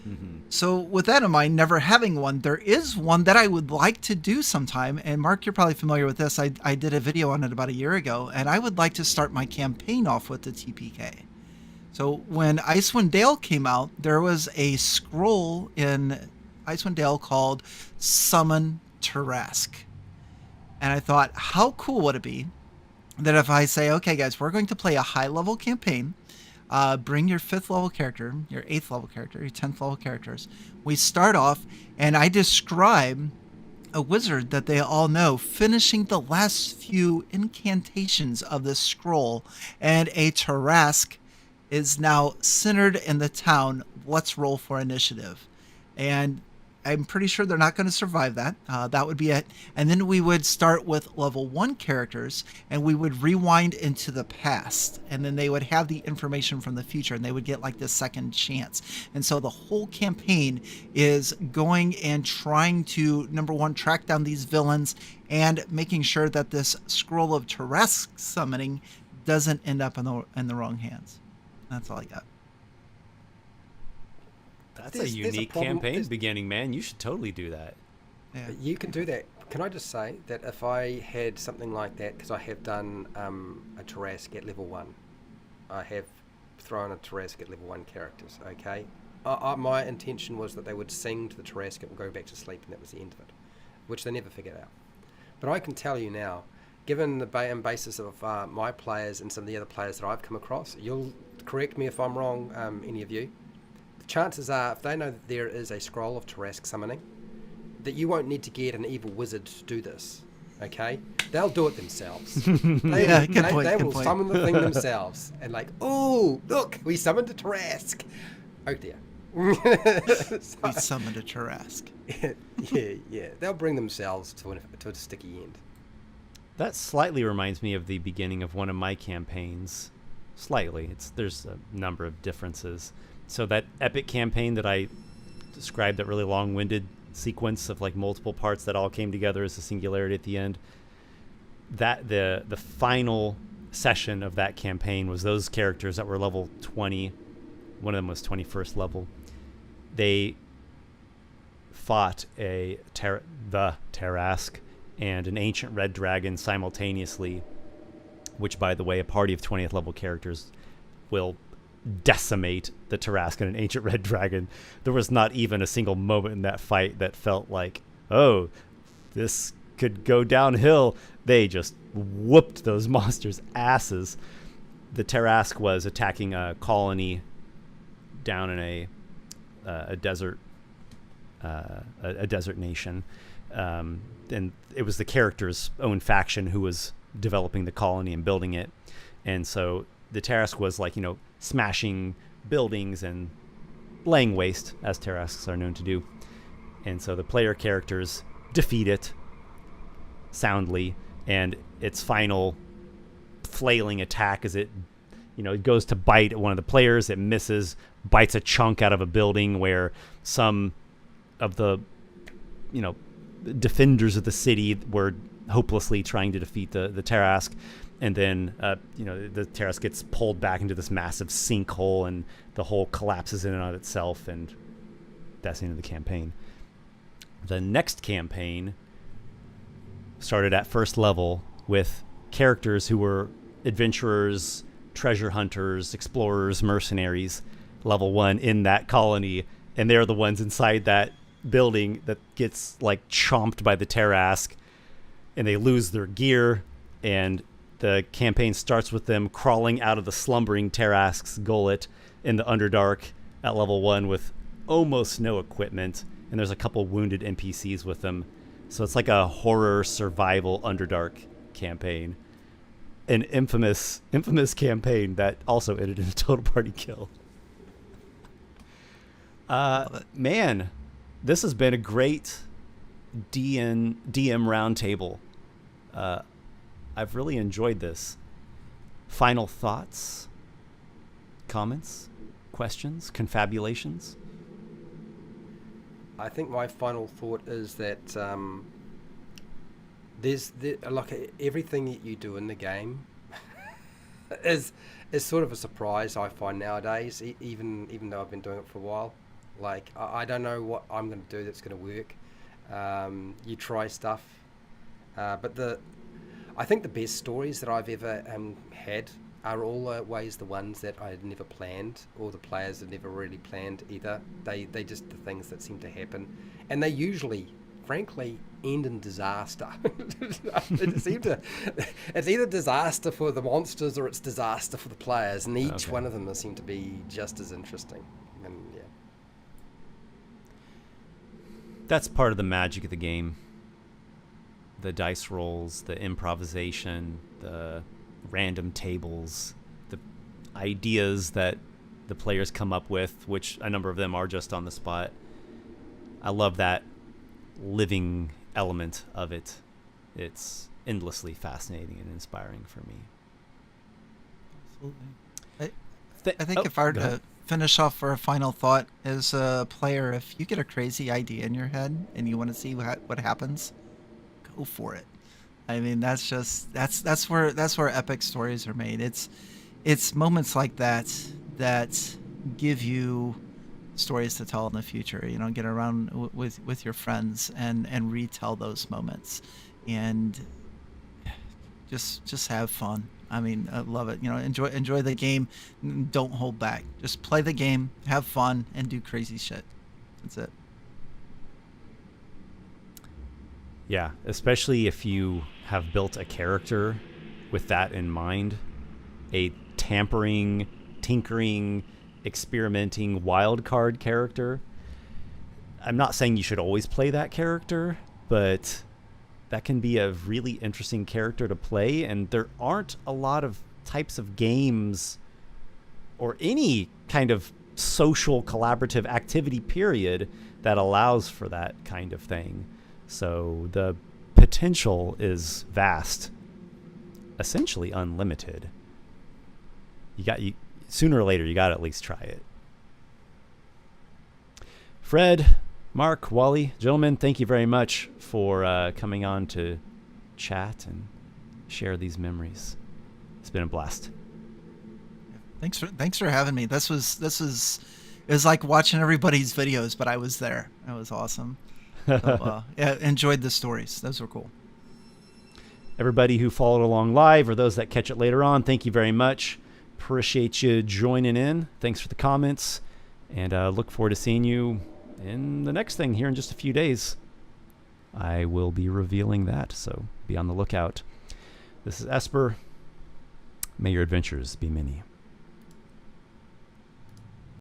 S1: Mm-hmm. So with that in mind, never having one, there is one that I would like to do sometime. And Mark, you're probably familiar with this. I did a video on it about a year ago, and I would like to start my campaign off with the TPK. So when Icewind Dale came out, there was a scroll in Icewind Dale called Summon Tarask. And I thought, how cool would it be that if I say, okay, guys, we're going to play a high-level campaign. Bring your 5th level character, your 8th level character, your 10th level characters. We start off, and I describe a wizard that they all know finishing the last few incantations of the scroll, and a Tarask is now centered in the town. Let's roll for initiative. And I'm pretty sure they're not going to survive that. That would be it. And then we would start with level 1 characters, and we would rewind into the past. And then they would have the information from the future, and they would get like this second chance. And so the whole campaign is going and trying to, number 1, track down these villains, and making sure that this scroll of Tarask summoning doesn't end up in the wrong hands. That's all I got.
S2: That's a unique campaign beginning, man. You should totally do that.
S3: Yeah. You can do that. Can I just say that if I had something like that, because I have done a Tarask at level 1. I have thrown a Tarask at level 1 characters, okay? My intention was that they would sing to the Tarask and go back to sleep, and that was the end of it, which they never figured out. But I can tell you now, given the basis of my players and some of the other players that I've come across, you'll correct me if I'm wrong, any of you. The chances are, if they know that there is a scroll of Tarask summoning, that you won't need to get an evil wizard to do this, okay? They'll do it themselves. They will summon the thing themselves. And like, oh, look, we summoned a Tarask. Oh dear.
S1: We summoned a Tarask.
S3: Yeah. They'll bring themselves to a sticky end.
S2: That slightly reminds me of the beginning of one of my campaigns. Slightly. There's a number of differences. So that epic campaign that I described, that really long-winded sequence of like multiple parts that all came together as a singularity at the end, that the final session of that campaign was those characters that were level 20. One of them was 21st level. They fought the Tarask and an ancient red dragon simultaneously, which, by the way, a party of 20th level characters will decimate the Tarask and an ancient red dragon. There was not even a single moment in that fight that felt like, oh, this could go downhill. They just whooped those monsters' asses. the Tarrasque was attacking a colony down in a desert nation, and it was the character's own faction who was developing the colony and building it. And so the Tarrasque was like, smashing buildings and laying waste, as Tarrasques are known to do. And so the player characters defeat it soundly, and its final flailing attack as it goes to bite at one of the players, it misses, bites a chunk out of a building where some of the defenders of the city were hopelessly trying to defeat the Tarrasque. And then the Tarrasque gets pulled back into this massive sinkhole, and the hole collapses in and on itself, and that's the end of the campaign. The next campaign started at first level with characters who were adventurers, treasure hunters, explorers, mercenaries, level 1 in that colony, and they're the ones inside that building that gets like chomped by the Tarrasque, and they lose their gear, and the campaign starts with them crawling out of the slumbering Tarrasque's gullet in the Underdark at level 1 with almost no equipment, and there's a couple wounded NPCs with them. So it's like a horror survival Underdark campaign. An infamous campaign that also ended in a total party kill. Man, this has been a great DM roundtable. I've really enjoyed this. Final thoughts, comments, questions, confabulations?
S3: I think my final thought is that there's like everything that you do in the game is sort of a surprise, I find nowadays, even though I've been doing it for a while. Like I don't know what I'm going to do that's going to work. You try stuff, but I think the best stories that I've ever had are always the ones that I had never planned, or the players had never really planned either. They just the things that seem to happen, and they usually, frankly, end in disaster. It's either disaster for the monsters or it's disaster for the players, and each one of them seem to be just as interesting. And yeah,
S2: that's part of the magic of the game. The dice rolls, the improvisation, the random tables, the ideas that the players come up with, which a number of them are just on the spot. I love that living element of it. It's endlessly fascinating and inspiring for me.
S1: Absolutely. I think if I were to finish off for a final thought as a player, if you get a crazy idea in your head and you want to see what happens, go for it. I mean, that's where epic stories are made. It's moments like that give you stories to tell in the future. Get around with your friends and retell those moments, and just have fun. I mean, I love it. Enjoy the game. Don't hold back. Just play the game, have fun, and do crazy shit. That's it.
S2: Yeah, especially if you have built a character with that in mind, a tinkering, experimenting wild card character. I'm not saying you should always play that character, but that can be a really interesting character to play, and there aren't a lot of types of games or any kind of social collaborative activity period that allows for that kind of thing. So the potential is vast, essentially unlimited. Sooner or later, you got to at least try it. Fred, Mark, Wally, gentlemen, thank you very much for coming on to chat and share these memories. It's been a blast.
S1: Thanks for having me. It was like watching everybody's videos, but I was there. It was awesome. So, yeah, enjoyed the stories. Those were cool.
S2: Everybody who followed along live or those that catch it later on, thank you very much. Appreciate you joining in. Thanks for the comments, and look forward to seeing you in the next thing here in just a few days. I will be revealing that, so be on the lookout. This is Esper. May your adventures be many.